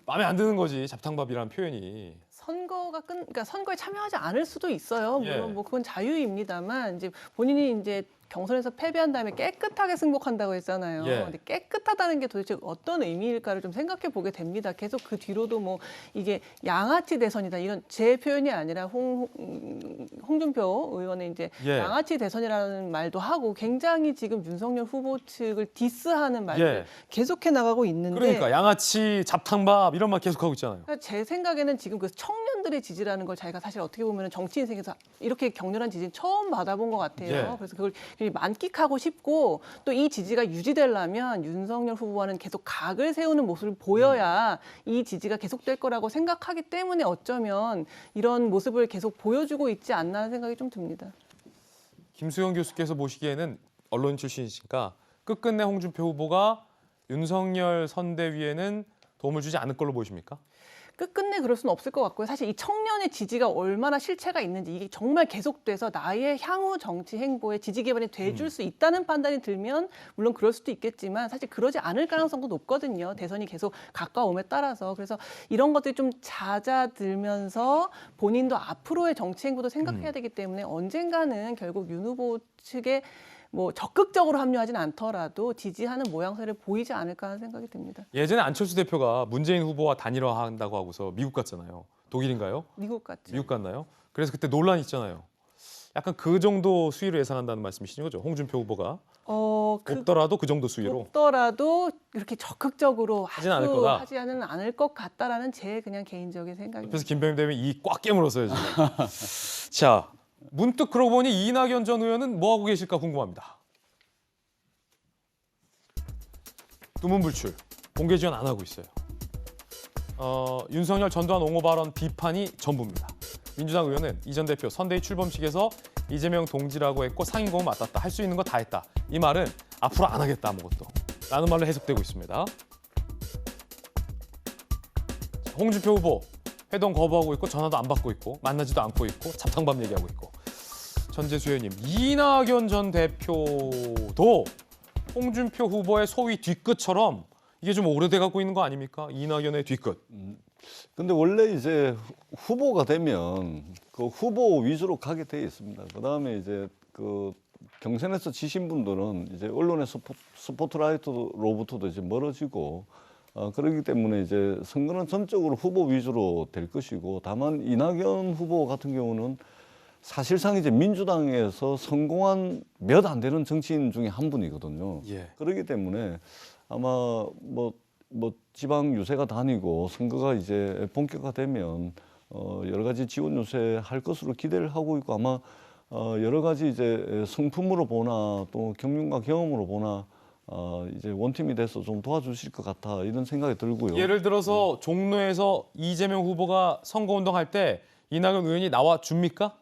마음에 안 드는 거지, 잡탕밥이라는 표현이. 그러니까 선거에 참여하지 않을 수도 있어요. 물론 예. 뭐 그건 자유입니다만 이제 본인이 이제 경선에서 패배한 다음에 깨끗하게 승복한다고 했잖아요. 예. 근데 깨끗하다는 게 도대체 어떤 의미일까를 좀 생각해 보게 됩니다. 계속 그 뒤로도 뭐 이게 양아치 대선이다 이런 제 표현이 아니라 홍준표 의원의 이제 예. 양아치 대선이라는 말도 하고 굉장히 지금 윤석열 후보 측을 디스하는 말을 예. 계속해 나가고 있는데 그러니까 양아치, 잡탕밥 이런 말 계속하고 있잖아요. 그러니까 제 생각에는 지금 그 청년들의 지지라는 걸 자기가 사실 어떻게 보면 정치 인생에서 이렇게 격렬한 지지는 처음 받아본 것 같아요. 예. 그래서 그걸 만끽하고 싶고 또 이 지지가 유지되려면 윤석열 후보와는 계속 각을 세우는 모습을 보여야 이 지지가 계속될 거라고 생각하기 때문에 어쩌면 이런 모습을 계속 보여주고 있지 않나 하는 생각이 좀 듭니다. 김수영 교수께서 보시기에는 언론 출신이시니까 끝끝내 홍준표 후보가 윤석열 선대위에는 도움을 주지 않을 걸로 보이십니까? 끝끝내 그럴 수는 없을 것 같고요. 사실 이 청년의 지지가 얼마나 실체가 있는지 이게 정말 계속돼서 나의 향후 정치 행보에 지지 기반이 돼줄 수 있다는 판단이 들면 물론 그럴 수도 있겠지만 사실 그러지 않을 가능성도 높거든요. 대선이 계속 가까움에 따라서. 그래서 이런 것들이 좀 잦아들면서 본인도 앞으로의 정치 행보도 생각해야 되기 때문에 언젠가는 결국 윤 후보 측에 뭐 적극적으로 합류하진 않더라도 지지하는 모양새를 보이지 않을까 하는 생각이 듭니다. 예전에 안철수 대표가 문재인 후보와 단일화한다고 하고서 미국 갔잖아요. 독일인가요? 미국 같죠. 미국 갔나요? 그래서 그때 논란이 있잖아요. 약간 그 정도 수위로 예상한다는 말씀이신 거죠? 홍준표 후보가 없더라도 그 정도 수위로. 없더라도 그렇게 적극적으로 하진 않을 거다. 하지는 않을 것 같다라는 제 그냥 개인적인 생각입니다. 그래서 김병임 대변인 이 꽉 깨물었어요 지금. 자, 문득 그러고 보니 이낙연 전 의원은 뭐 하고 계실까 궁금합니다. 두문불출, 공개 지원 안 하고 있어요. 윤석열 전두환 옹호 발언 비판이 전부입니다. 민주당 의원은 이 전 대표 선대위 출범식에서 이재명 동지라고 했고 상임고문 맡았다. 할 수 있는 거 다 했다. 이 말은 앞으로 안 하겠다 아무것도. 라는 말로 해석되고 있습니다. 홍준표 후보 회동 거부하고 있고 전화도 안 받고 있고 만나지도 않고 있고 잡탕밥 얘기하고 있고. 전재수 의원님, 이낙연 전 대표도 홍준표 후보의 소위 뒤끝처럼 이게 좀 오래돼 갖고 있는 거 아닙니까? 이낙연의 뒤끝. 근데 원래 이제 후보가 되면 그 후보 위주로 가게 돼 있습니다. 그다음에 이제 그 경선에서 지신 분들은 이제 언론의 스포트라이트로부터도 이제 멀어지고 그렇기 때문에 이제 선거는 전적으로 후보 위주로 될 것이고, 다만 이낙연 후보 같은 경우는 사실상 이제 민주당에서 성공한 몇 안 되는 정치인 중에 한 분이거든요. 예. 그렇기 때문에 아마 뭐 지방 유세가 다니고 선거가 이제 본격화되면 여러 가지 지원 유세할 것으로 기대를 하고 있고, 아마 여러 가지 이제 성품으로 보나 또 경륜과 경험으로 보나 이제 원팀이 돼서 좀 도와주실 것 같아, 이런 생각이 들고요. 예를 들어서 종로에서 이재명 후보가 선거운동할 때 이낙연 의원이 나와 줍니까?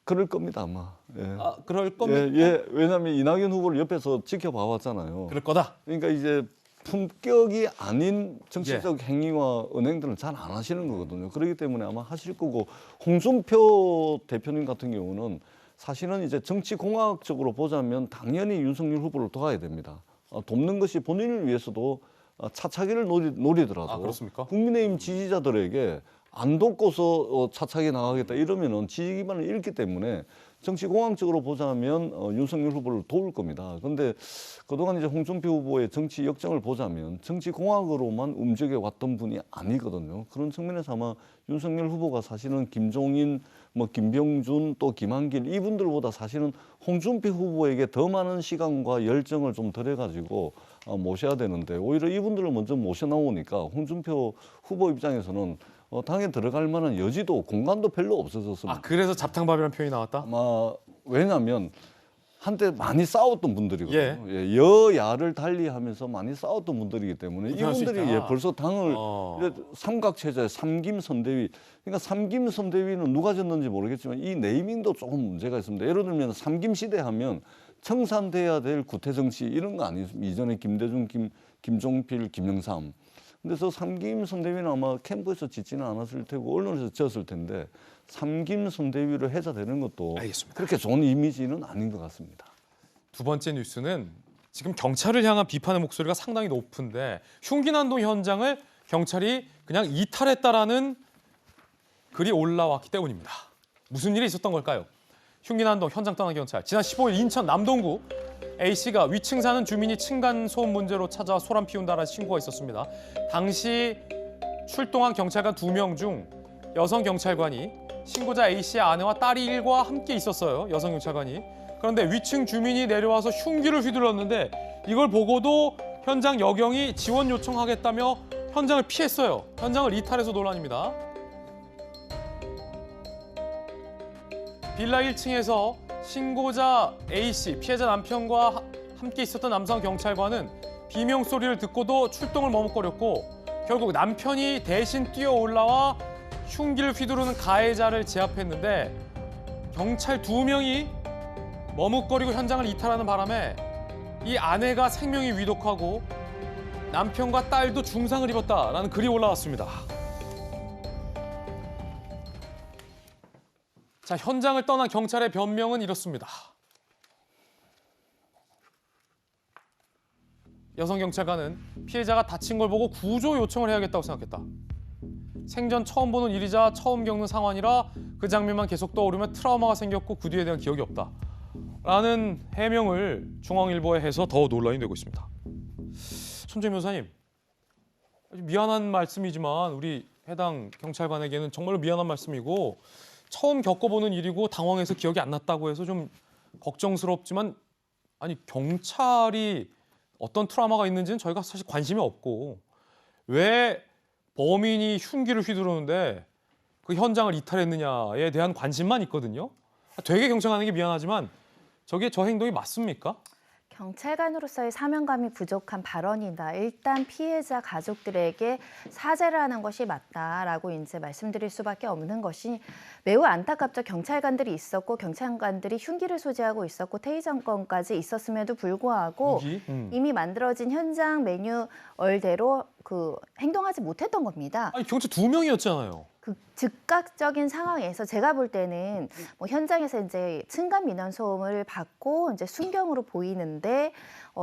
그럴 겁니다, 아마. 예. 아, 그럴 겁니까? 예, 왜냐하면 이낙연 후보를 옆에서 지켜봐 왔잖아요. 그럴 거다. 그러니까 이제 품격이 아닌 정치적 행위와 은행들은 잘 안 하시는 거거든요. 그렇기 때문에 아마 하실 거고, 홍준표 대표님 같은 경우는 사실은 이제 정치공학적으로 보자면 당연히 윤석열 후보를 도와야 됩니다. 돕는 것이 본인을 위해서도 차차기를 노리더라도. 아, 그렇습니까? 국민의힘 지지자들에게 안 돕고서 차차기 나가겠다 이러면은 지지 기반을 잃기 때문에 정치공학적으로 보자면 윤석열 후보를 도울 겁니다. 그런데 그동안 이제 홍준표 후보의 정치 역정을 보자면 정치공학으로만 움직여 왔던 분이 아니거든요. 그런 측면에서 아마 윤석열 후보가 사실은 김종인, 김병준, 또 김한길 이분들보다 사실은 홍준표 후보에게 더 많은 시간과 열정을 좀 들여가지고 모셔야 되는데, 오히려 이분들을 먼저 모셔 나오니까 홍준표 후보 입장에서는 당에 들어갈 만한 여지도 공간도 별로 없어졌습니다. 아, 그래서 잡탕밥이라는 표현이 나왔다? 아마 왜냐하면 한때 많이 싸웠던 분들이거든요. 예, 여야를 달리하면서 많이 싸웠던 분들이기 때문에 이분들이 벌써 당을 삼각체제, 삼김선대위, 그러니까 삼김선대위는 누가 졌는지 모르겠지만 이 네이밍도 조금 문제가 있습니다. 예를 들면 삼김시대 하면 청산돼야 될 구태정치 이런 거 아니었습니까? 이전에 김대중, 김종필, 김영삼. 근데 저 삼김선대위는 아마 캠프에서 짓지는 않았을 테고 언론에서 졌을 텐데, 삼김선대위를 해자 되는 것도 알겠습니다. 그렇게 좋은 이미지는 아닌 것 같습니다. 두 번째 뉴스는 지금 경찰을 향한 비판의 목소리가 상당히 높은데, 흉기난동 현장을 경찰이 그냥 이탈했다라는 글이 올라왔기 때문입니다. 무슨 일이 있었던 걸까요? 흉기난동 현장 떠난 경찰. 지난 15일 인천 남동구 A씨가 위층 사는 주민이 층간소음 문제로 찾아와 소란 피운다라는 신고가 있었습니다. 당시 출동한 경찰관 2명 중 여성 경찰관이 신고자 A씨의 아내와 딸이 일과 함께 있었어요. 여성 경찰관이. 그런데 위층 주민이 내려와서 흉기를 휘둘렀는데 이걸 보고도 현장 여경이 지원 요청하겠다며 현장을 피했어요. 현장을 이탈해서 논란입니다. 빌라 1층에서 신고자 A씨, 피해자 남편과 함께 있었던 남성 경찰관은 비명 소리를 듣고도 출동을 머뭇거렸고, 결국 남편이 대신 뛰어 올라와 흉기를 휘두르는 가해자를 제압했는데, 경찰 2명이 머뭇거리고 현장을 이탈하는 바람에 이 아내가 생명이 위독하고 남편과 딸도 중상을 입었다라는 글이 올라왔습니다. 자, 현장을 떠난 경찰의 변명은 이렇습니다. 여성 경찰관은 피해자가 다친 걸 보고 구조 요청을 해야겠다고 생각했다. 생전 처음 보는 일이자 처음 겪는 상황이라 그 장면만 계속 떠오르면 트라우마가 생겼고 그 뒤에 대한 기억이 없다. 라는 해명을 중앙일보에 해서 더 논란이 되고 있습니다. 손재민 변호사님, 미안한 말씀이지만 우리 해당 경찰관에게는 정말로 미안한 말씀이고, 처음 겪어보는 일이고 당황해서 기억이 안 났다고 해서 좀 걱정스럽지만 아니 경찰이 어떤 트라우마가 있는지는 저희가 사실 관심이 없고 왜 범인이 흉기를 휘두르는데 그 현장을 이탈했느냐에 대한 관심만 있거든요. 되게 경찰관에게 게 미안하지만 저게 저 행동이 맞습니까? 경찰관으로서의 사명감이 부족한 발언이다. 일단 피해자 가족들에게 사죄를 하는 것이 맞다라고 이제 말씀드릴 수밖에 없는 것이 매우 안타깝죠. 경찰관들이 있었고 경찰관들이 흉기를 소지하고 있었고 테이저건까지 있었음에도 불구하고 이미 만들어진 현장 매뉴얼대로 행동하지 못했던 겁니다. 아니 경찰 2명이었잖아요. 그 즉각적인 상황에서 제가 볼 때는 뭐 현장에서 이제 층간 민원 소음을 받고 이제 순경으로 보이는데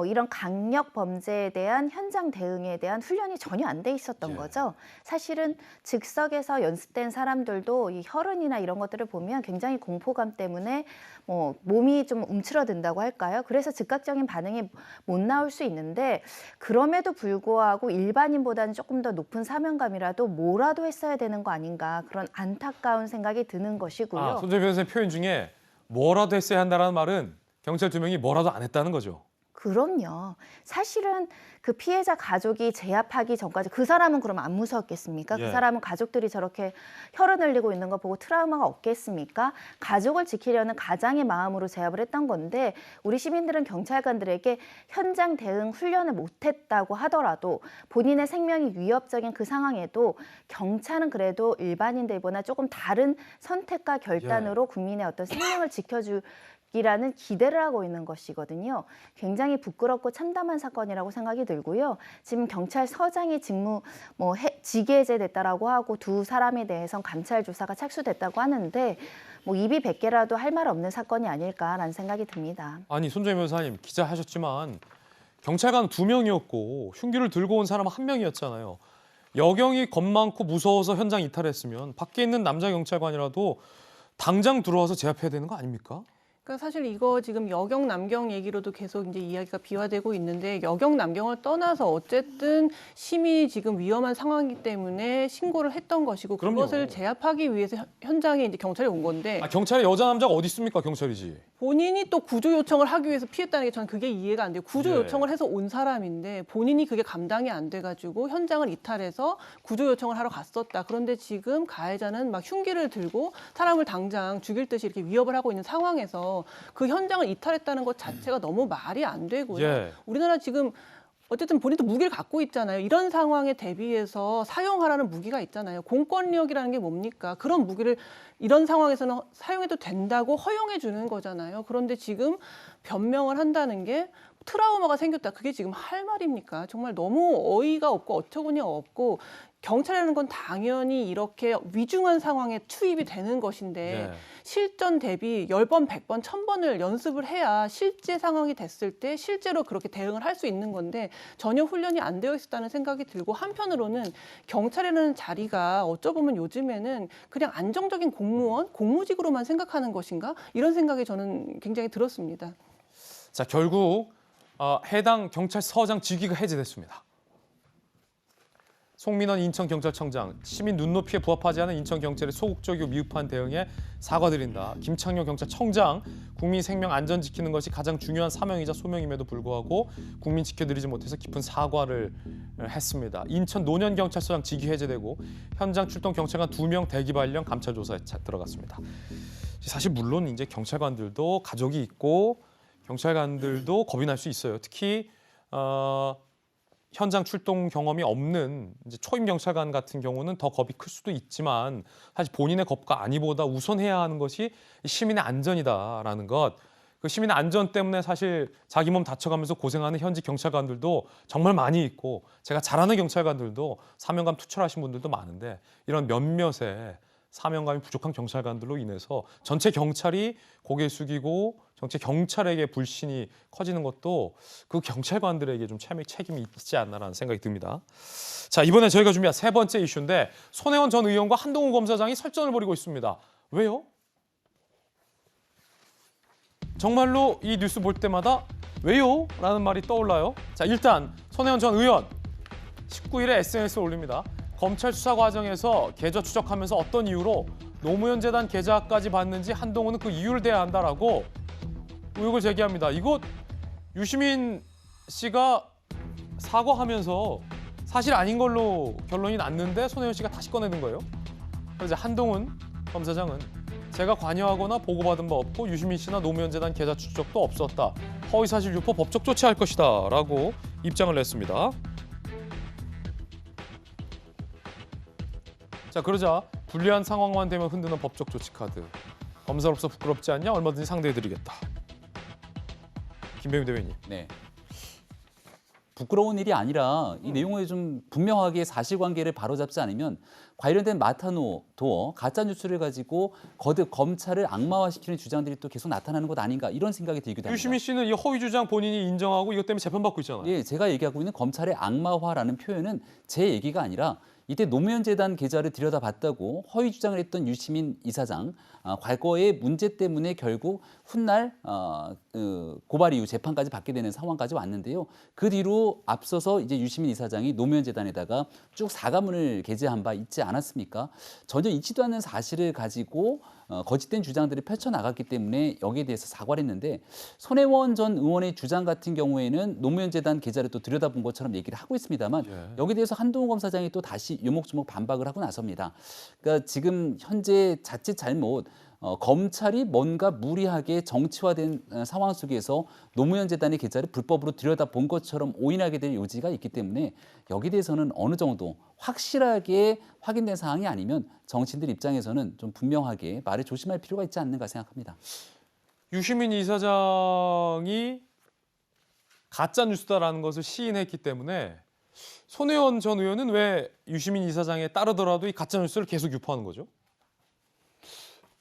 이런 강력 범죄에 대한 현장 대응에 대한 훈련이 전혀 안 돼 있었던 거죠. 사실은 즉석에서 연습된 사람들도 이 혈흔이나 이런 것들을 보면 굉장히 공포감 때문에 뭐 몸이 좀 움츠러든다고 할까요? 그래서 즉각적인 반응이 못 나올 수 있는데 그럼에도 불구하고 일반인보다는 조금 더 높은 사명감이라도 뭐라도 했어야 되는 거 아닌가 그런 안타까운 생각이 드는 것이고요. 손정희 변호사의 표현 중에 뭐라도 했어야 한다는 말은 경찰 2명이 뭐라도 안 했다는 거죠. 그럼요. 사실은 그 피해자 가족이 제압하기 전까지 그 사람은 그럼 안 무서웠겠습니까? 예. 그 사람은 가족들이 저렇게 혈흔 흘리고 있는 거 보고 트라우마가 없겠습니까? 가족을 지키려는 가장의 마음으로 제압을 했던 건데 우리 시민들은 경찰관들에게 현장 대응 훈련을 못했다고 하더라도 본인의 생명이 위협적인 그 상황에도 경찰은 그래도 일반인들보다 조금 다른 선택과 결단으로 국민의 어떤 생명을 지켜주기라는 기대를 하고 있는 것이거든요. 굉장히 부끄럽고 참담한 사건이라고 생각이 들고요. 지금 경찰서장이 직무 직위 해제됐다라고 하고 두 사람에 대해선 감찰 조사가 착수됐다고 하는데 뭐 입이 100개라도 할 말 없는 사건이 아닐까라는 생각이 듭니다. 아니 손정희 변호사님 기자 하셨지만 경찰관 2명이었고 흉기를 들고 온 사람 1명이었잖아요. 여경이 겁 많고 무서워서 현장 이탈했으면 밖에 있는 남자 경찰관이라도 당장 들어와서 제압해야 되는 거 아닙니까? 그러니까 사실 이거 지금 여경 남경 얘기로도 계속 이제 이야기가 비화되고 있는데 여경 남경을 떠나서 어쨌든 시민이 지금 위험한 상황이기 때문에 신고를 했던 것이고 그럼요. 그것을 제압하기 위해서 현장에 이제 경찰이 온 건데 경찰에 여자 남자가 어디 있습니까? 경찰이지. 본인이 또 구조 요청을 하기 위해서 피했다는 게 저는 그게 이해가 안 돼요. 구조 예. 요청을 해서 온 사람인데 본인이 그게 감당이 안 돼가지고 현장을 이탈해서 구조 요청을 하러 갔었다. 그런데 지금 가해자는 막 흉기를 들고 사람을 당장 죽일 듯이 이렇게 위협을 하고 있는 상황에서 그 현장을 이탈했다는 것 자체가 너무 말이 안 되고요. 예. 우리나라 지금 어쨌든 본인도 무기를 갖고 있잖아요. 이런 상황에 대비해서 사용하라는 무기가 있잖아요. 공권력이라는 게 뭡니까? 그런 무기를 이런 상황에서는 사용해도 된다고 허용해 주는 거잖아요. 그런데 지금 변명을 한다는 게 트라우마가 생겼다. 그게 지금 할 말입니까? 정말 너무 어이가 없고 어처구니 없고 경찰이라는 건 당연히 이렇게 위중한 상황에 투입이 되는 것인데 실전 대비 10번, 100번, 1000번을 연습을 해야 실제 상황이 됐을 때 실제로 그렇게 대응을 할 수 있는 건데 전혀 훈련이 안 되어 있었다는 생각이 들고 한편으로는 경찰이라는 자리가 어쩌보면 요즘에는 그냥 안정적인 공무원, 공무직으로만 생각하는 것인가? 이런 생각이 저는 굉장히 들었습니다. 자, 결국 해당 경찰서장 직위가 해제됐습니다. 송민원 인천경찰청장, 시민 눈높이에 부합하지 않은 인천경찰의 소극적이고 미흡한 대응에 사과드린다. 김창룡 경찰청장, 국민 생명 안전 지키는 것이 가장 중요한 사명이자 소명임에도 불구하고 국민 지켜드리지 못해서 깊은 사과를 했습니다. 인천 노년경찰서장 직위 해제되고 현장 출동 경찰관 2명 대기 발령 감찰 조사에 들어갔습니다. 사실 물론 이제 경찰관들도 가족이 있고 경찰관들도 겁이 날 수 있어요. 특히 현장 출동 경험이 없는 이제 초임 경찰관 같은 경우는 더 겁이 클 수도 있지만 사실 본인의 겁과 안위보다 우선해야 하는 것이 시민의 안전이다라는 것. 그 시민의 안전 때문에 사실 자기 몸 다쳐가면서 고생하는 현직 경찰관들도 정말 많이 있고 제가 잘 아는 경찰관들도 사명감 투철하신 분들도 많은데 이런 몇몇의 사명감이 부족한 경찰관들로 인해서 전체 경찰이 고개 숙이고 전체 경찰에게 불신이 커지는 것도 그 경찰관들에게 좀 책임이 있지 않나라는 생각이 듭니다. 자, 이번에 저희가 준비한 세 번째 이슈인데 손혜원 전 의원과 한동훈 검사장이 설전을 벌이고 있습니다. 왜요? 정말로 이 뉴스 볼 때마다 왜요? 라는 말이 떠올라요. 자, 일단 손혜원 전 의원 19일에 SNS에 올립니다. 검찰 수사 과정에서 계좌 추적하면서 어떤 이유로 노무현 재단 계좌까지 받는지 한동훈은 그 이유를 대야 한다라고 의혹을 제기합니다. 이거 유시민 씨가 사과하면서 사실 아닌 걸로 결론이 났는데 손혜원 씨가 다시 꺼내는 거예요. 그래서 한동훈 검사장은 제가 관여하거나 보고받은 바 없고 유시민 씨나 노무현 재단 계좌 추적도 없었다. 허위사실 유포 법적 조치할 것이다 라고 입장을 냈습니다. 자, 그러자 불리한 상황만 되면 흔드는 법적 조치 카드. 검사로서 부끄럽지 않냐? 얼마든지 상대해드리겠다. 김병민 대변인. 네. 부끄러운 일이 아니라 이 내용을 좀 분명하게 사실관계를 바로잡지 않으면 관련된 마타노 도어 가짜 뉴스를 가지고 거듭 검찰을 악마화시키는 주장들이 또 계속 나타나는 것 아닌가 이런 생각이 들기도 합니다. 유시민 씨는 이 허위 주장 본인이 인정하고 이것 때문에 재판받고 있잖아요. 예, 제가 얘기하고 있는 검찰의 악마화라는 표현은 제 얘기가 아니라 이때 노무현 재단 계좌를 들여다봤다고 허위 주장을 했던 유시민 이사장 과거의 문제 때문에 결국 훗날 고발 이후 재판까지 받게 되는 상황까지 왔는데요. 그 뒤로 앞서서 이제 유시민 이사장이 노무현 재단에다가 쭉 사과문을 게재한 바 있지 않았습니까? 전혀 있지도 않은 사실을 가지고 거짓된 주장들을 펼쳐나갔기 때문에 여기에 대해서 사과를 했는데 손혜원 전 의원의 주장 같은 경우에는 노무현 재단 계좌를 또 들여다본 것처럼 얘기를 하고 있습니다만 여기에 대해서 한동훈 검사장이 또 다시 요목조목 반박을 하고 나섭니다. 그러니까 지금 현재 자칫 잘못 검찰이 뭔가 무리하게 정치화된 상황 속에서 노무현 재단의 계좌를 불법으로 들여다본 것처럼 오인하게 될 요지가 있기 때문에 여기에 대해서는 어느 정도 확실하게 확인된 사항이 아니면 정치인들 입장에서는 좀 분명하게 말을 조심할 필요가 있지 않는가 생각합니다. 유시민 이사장이 가짜 뉴스다라는 것을 시인했기 때문에 손혜원 전 의원은 왜 유시민 이사장에 따르더라도 이 가짜 뉴스를 계속 유포하는 거죠?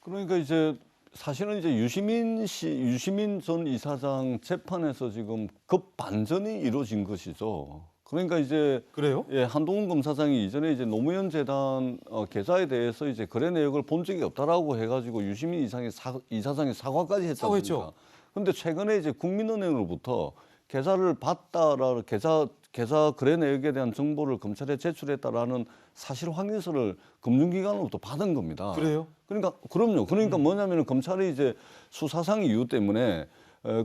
그러니까 이제 사실은 이제 유시민 전 이사장 재판에서 지금 급반전이 이루어진 것이죠. 그러니까 이제 그래요? 예, 한동훈 검사장이 이전에 이제 노무현 재단 계좌에 대해서 이제 거래 내역을 본 적이 없다라고 해가지고 유시민 이사장이 사과까지 했지 않습니까? 그런데 최근에 이제 국민은행으로부터 계좌를 받다라는 계좌 거래 내역에 대한 정보를 검찰에 제출했다라는 사실 확인서를 금융기관으로부터 받은 겁니다. 그래요? 그러니까 그럼요. 그러니까 뭐냐면은 검찰이 이제 수사상 이유 때문에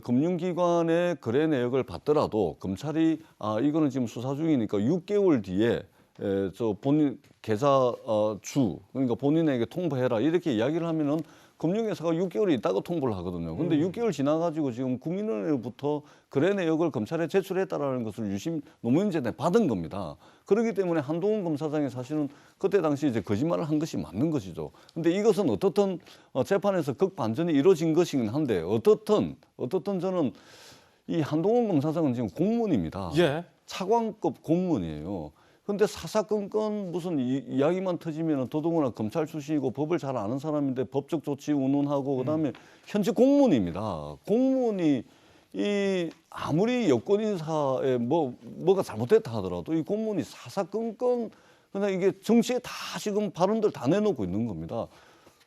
금융기관의 거래 내역을 받더라도 검찰이 이거는 지금 수사 중이니까 6개월 뒤에 저 본인 계좌 그러니까 본인에게 통보해라 이렇게 이야기를 하면은 금융회사가 6개월 있다가 통보를 하거든요. 근데 6개월 지나가지고 지금 국민은행으로부터 거래 내역을 검찰에 제출했다라는 것을 노무현 재단에 받은 겁니다. 그렇기 때문에 한동훈 검사장이 사실은 그때 당시 이제 거짓말을 한 것이 맞는 것이죠. 근데 이것은 어떻든 재판에서 극반전이 이루어진 것이긴 한데 어떻든 저는 이 한동훈 검사장은 지금 공무원입니다. 예. 차관급 공무원이에요. 근데 사사건건 무슨 이야기만 터지면 더더구나 검찰 출신이고 법을 잘 아는 사람인데 법적 조치 운운하고 그다음에 현직 공무원입니다. 공무원이 이 아무리 여권 인사에 뭐가 잘못됐다 하더라도 이 공무원이 사사건건 그냥 이게 정치에 다 지금 발언들 다 내놓고 있는 겁니다.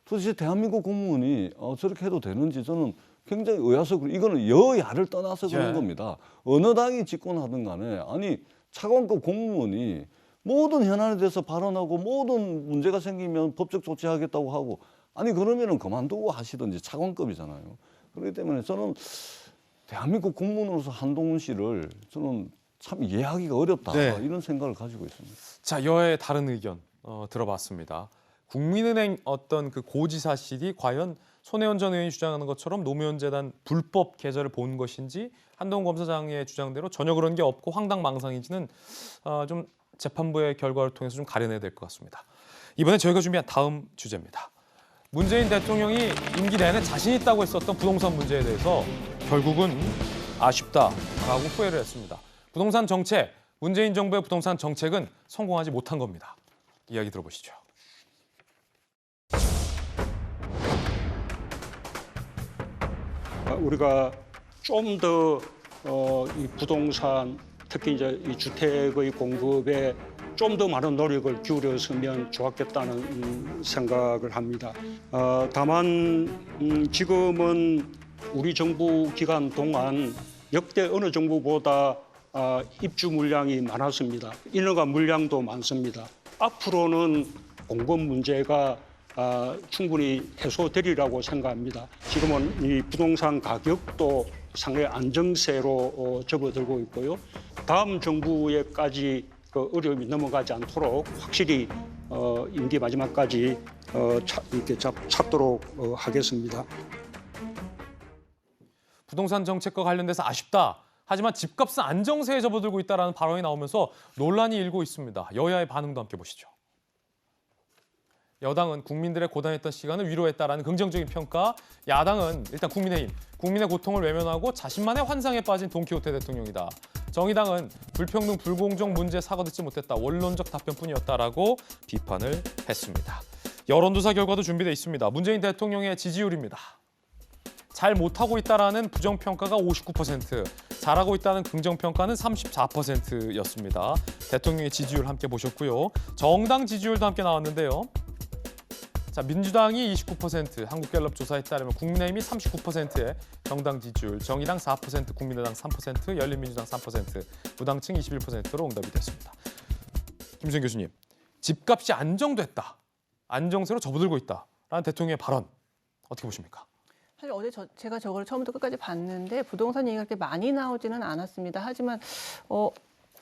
도대체 대한민국 공무원이 저렇게 해도 되는지 저는 굉장히 의아스럽고 이거는 여야를 떠나서 그런 겁니다. 어느 당이 집권하든 간에 아니 차관급 공무원이 모든 현안에 대해서 발언하고 모든 문제가 생기면 법적 조치하겠다고 하고 아니 그러면은 그만두고 하시든지 차관급이잖아요. 그렇기 때문에 저는 대한민국 공무원으로서 한동훈 씨를 저는 참 이해하기가 어렵다 이런 생각을 가지고 있습니다. 자, 여의 다른 의견 들어봤습니다. 국민은행 어떤 그 고지사실이 과연 손혜원 전 의원이 주장하는 것처럼 노무현 재단 불법 계좌를 본 것인지 한동훈 검사장의 주장대로 전혀 그런 게 없고 황당망상인지는 좀 재판부의 결과를 통해서 좀 가려내야 될 것 같습니다. 이번에 저희가 준비한 다음 주제입니다. 문재인 대통령이 임기 내내 자신 있다고 했었던 부동산 문제에 대해서 결국은 아쉽다라고 후회를 했습니다. 부동산 정책, 문재인 정부의 부동산 정책은 성공하지 못한 겁니다. 이야기 들어보시죠. 우리가 좀 더 이 부동산 특히 이제 이 주택의 공급에 좀 더 많은 노력을 기울였으면 좋았겠다는 생각을 합니다. 다만 지금은 우리 정부 기간 동안 역대 어느 정부보다 입주 물량이 많았습니다. 인허가 물량도 많습니다. 앞으로는 공급 문제가 충분히 해소되리라고 생각합니다. 지금은 이 부동산 가격도 상당히 안정세로 접어들고 있고요. 다음 정부에까지 그 어려움이 넘어가지 않도록 확실히 임기 마지막까지 이렇게 찾도록 하겠습니다. 부동산 정책과 관련돼서 아쉽다. 하지만 집값은 안정세에 접어들고 있다는 발언이 나오면서 논란이 일고 있습니다. 여야의 반응도 함께 보시죠. 여당은 국민들의 고단했던 시간을 위로했다라는 긍정적인 평가, 야당은 일단 국민의힘, 국민의 고통을 외면하고 자신만의 환상에 빠진 돈키호테 대통령이다. 정의당은 불평등, 불공정 문제 사과듣지 못했다. 원론적 답변뿐이었다라고 비판을 했습니다. 여론조사 결과도 준비되어 있습니다. 문재인 대통령의 지지율입니다. 잘 못하고 있다라는 부정평가가 59%, 잘하고 있다는 긍정평가는 34%였습니다. 대통령의 지지율 함께 보셨고요. 정당 지지율도 함께 나왔는데요. 자, 민주당이 29%, 한국갤럽 조사에 따르면 국민의힘이 39%의 정당 지지율, 정의당 4%, 국민의당 3%, 열린민주당 3%, 무당층 21%로 응답이 됐습니다. 김수현 교수님, 집값이 안정됐다, 안정세로 접어들고 있다라는 대통령의 발언 어떻게 보십니까? 사실 어제 제가 저걸 처음부터 끝까지 봤는데 부동산 얘기가 그렇게 많이 나오지는 않았습니다. 하지만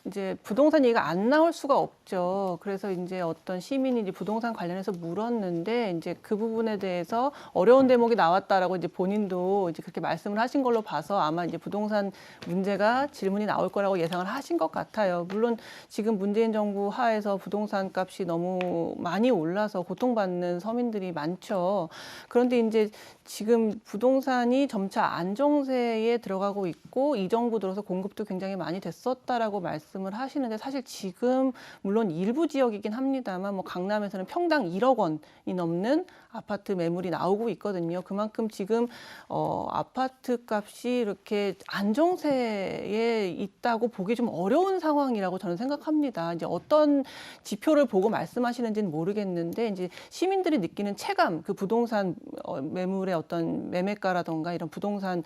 이제 부동산 얘기가 안 나올 수가 없죠. 그래서 이제 어떤 시민이 이제 부동산 관련해서 물었는데 이제 그 부분에 대해서 어려운 대목이 나왔다라고 이제 본인도 이제 그렇게 말씀을 하신 걸로 봐서 아마 이제 부동산 문제가 질문이 나올 거라고 예상을 하신 것 같아요. 물론 지금 문재인 정부 하에서 부동산 값이 너무 많이 올라서 고통받는 서민들이 많죠. 그런데 이제 지금 부동산이 점차 안정세에 들어가고 있고 이 정부 들어서 공급도 굉장히 많이 됐었다라고 말씀을 하시는데 사실 지금 물론 일부 지역이긴 합니다만 뭐 강남에서는 평당 1억 원이 넘는 아파트 매물이 나오고 있거든요. 그만큼 지금 아파트 값이 이렇게 안정세에 있다고 보기 좀 어려운 상황이라고 저는 생각합니다. 이제 어떤 지표를 보고 말씀하시는지는 모르겠는데 이제 시민들이 느끼는 체감, 그 부동산 매물의 어떤 매매가라던가 이런 부동산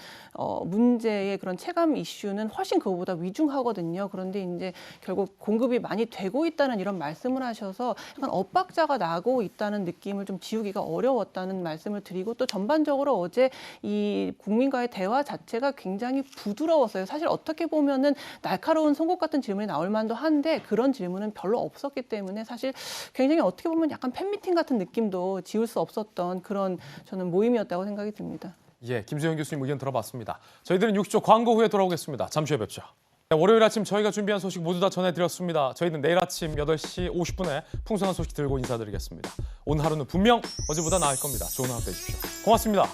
문제의 그런 체감 이슈는 훨씬 그거보다 위중하거든요. 그런데 이제 결국 공급이 많이 되고 있다는 이런 말씀을 하셔서 약간 엇박자가 나고 있다는 느낌을 좀 지우기가 어려웠다는 말씀을 드리고 또 전반적으로 어제 이 국민과의 대화 자체가 굉장히 부드러웠어요. 사실 어떻게 보면은 날카로운 송곳 같은 질문이 나올 만도 한데 그런 질문은 별로 없었기 때문에 사실 굉장히 어떻게 보면 약간 팬미팅 같은 느낌도 지울 수 없었던 그런 저는 모임이었다고 생각이 듭니다. 예, 김수현 교수님 의견 들어봤습니다. 저희들은 60초 광고 후에 돌아오겠습니다. 잠시 후에 뵙죠. 네, 월요일 아침 저희가 준비한 소식 모두 다 전해드렸습니다. 저희는 내일 아침 8시 50분에 풍성한 소식 들고 인사드리겠습니다. 오늘 하루는 분명 어제보다 나을 겁니다. 좋은 하루 되십시오. 고맙습니다.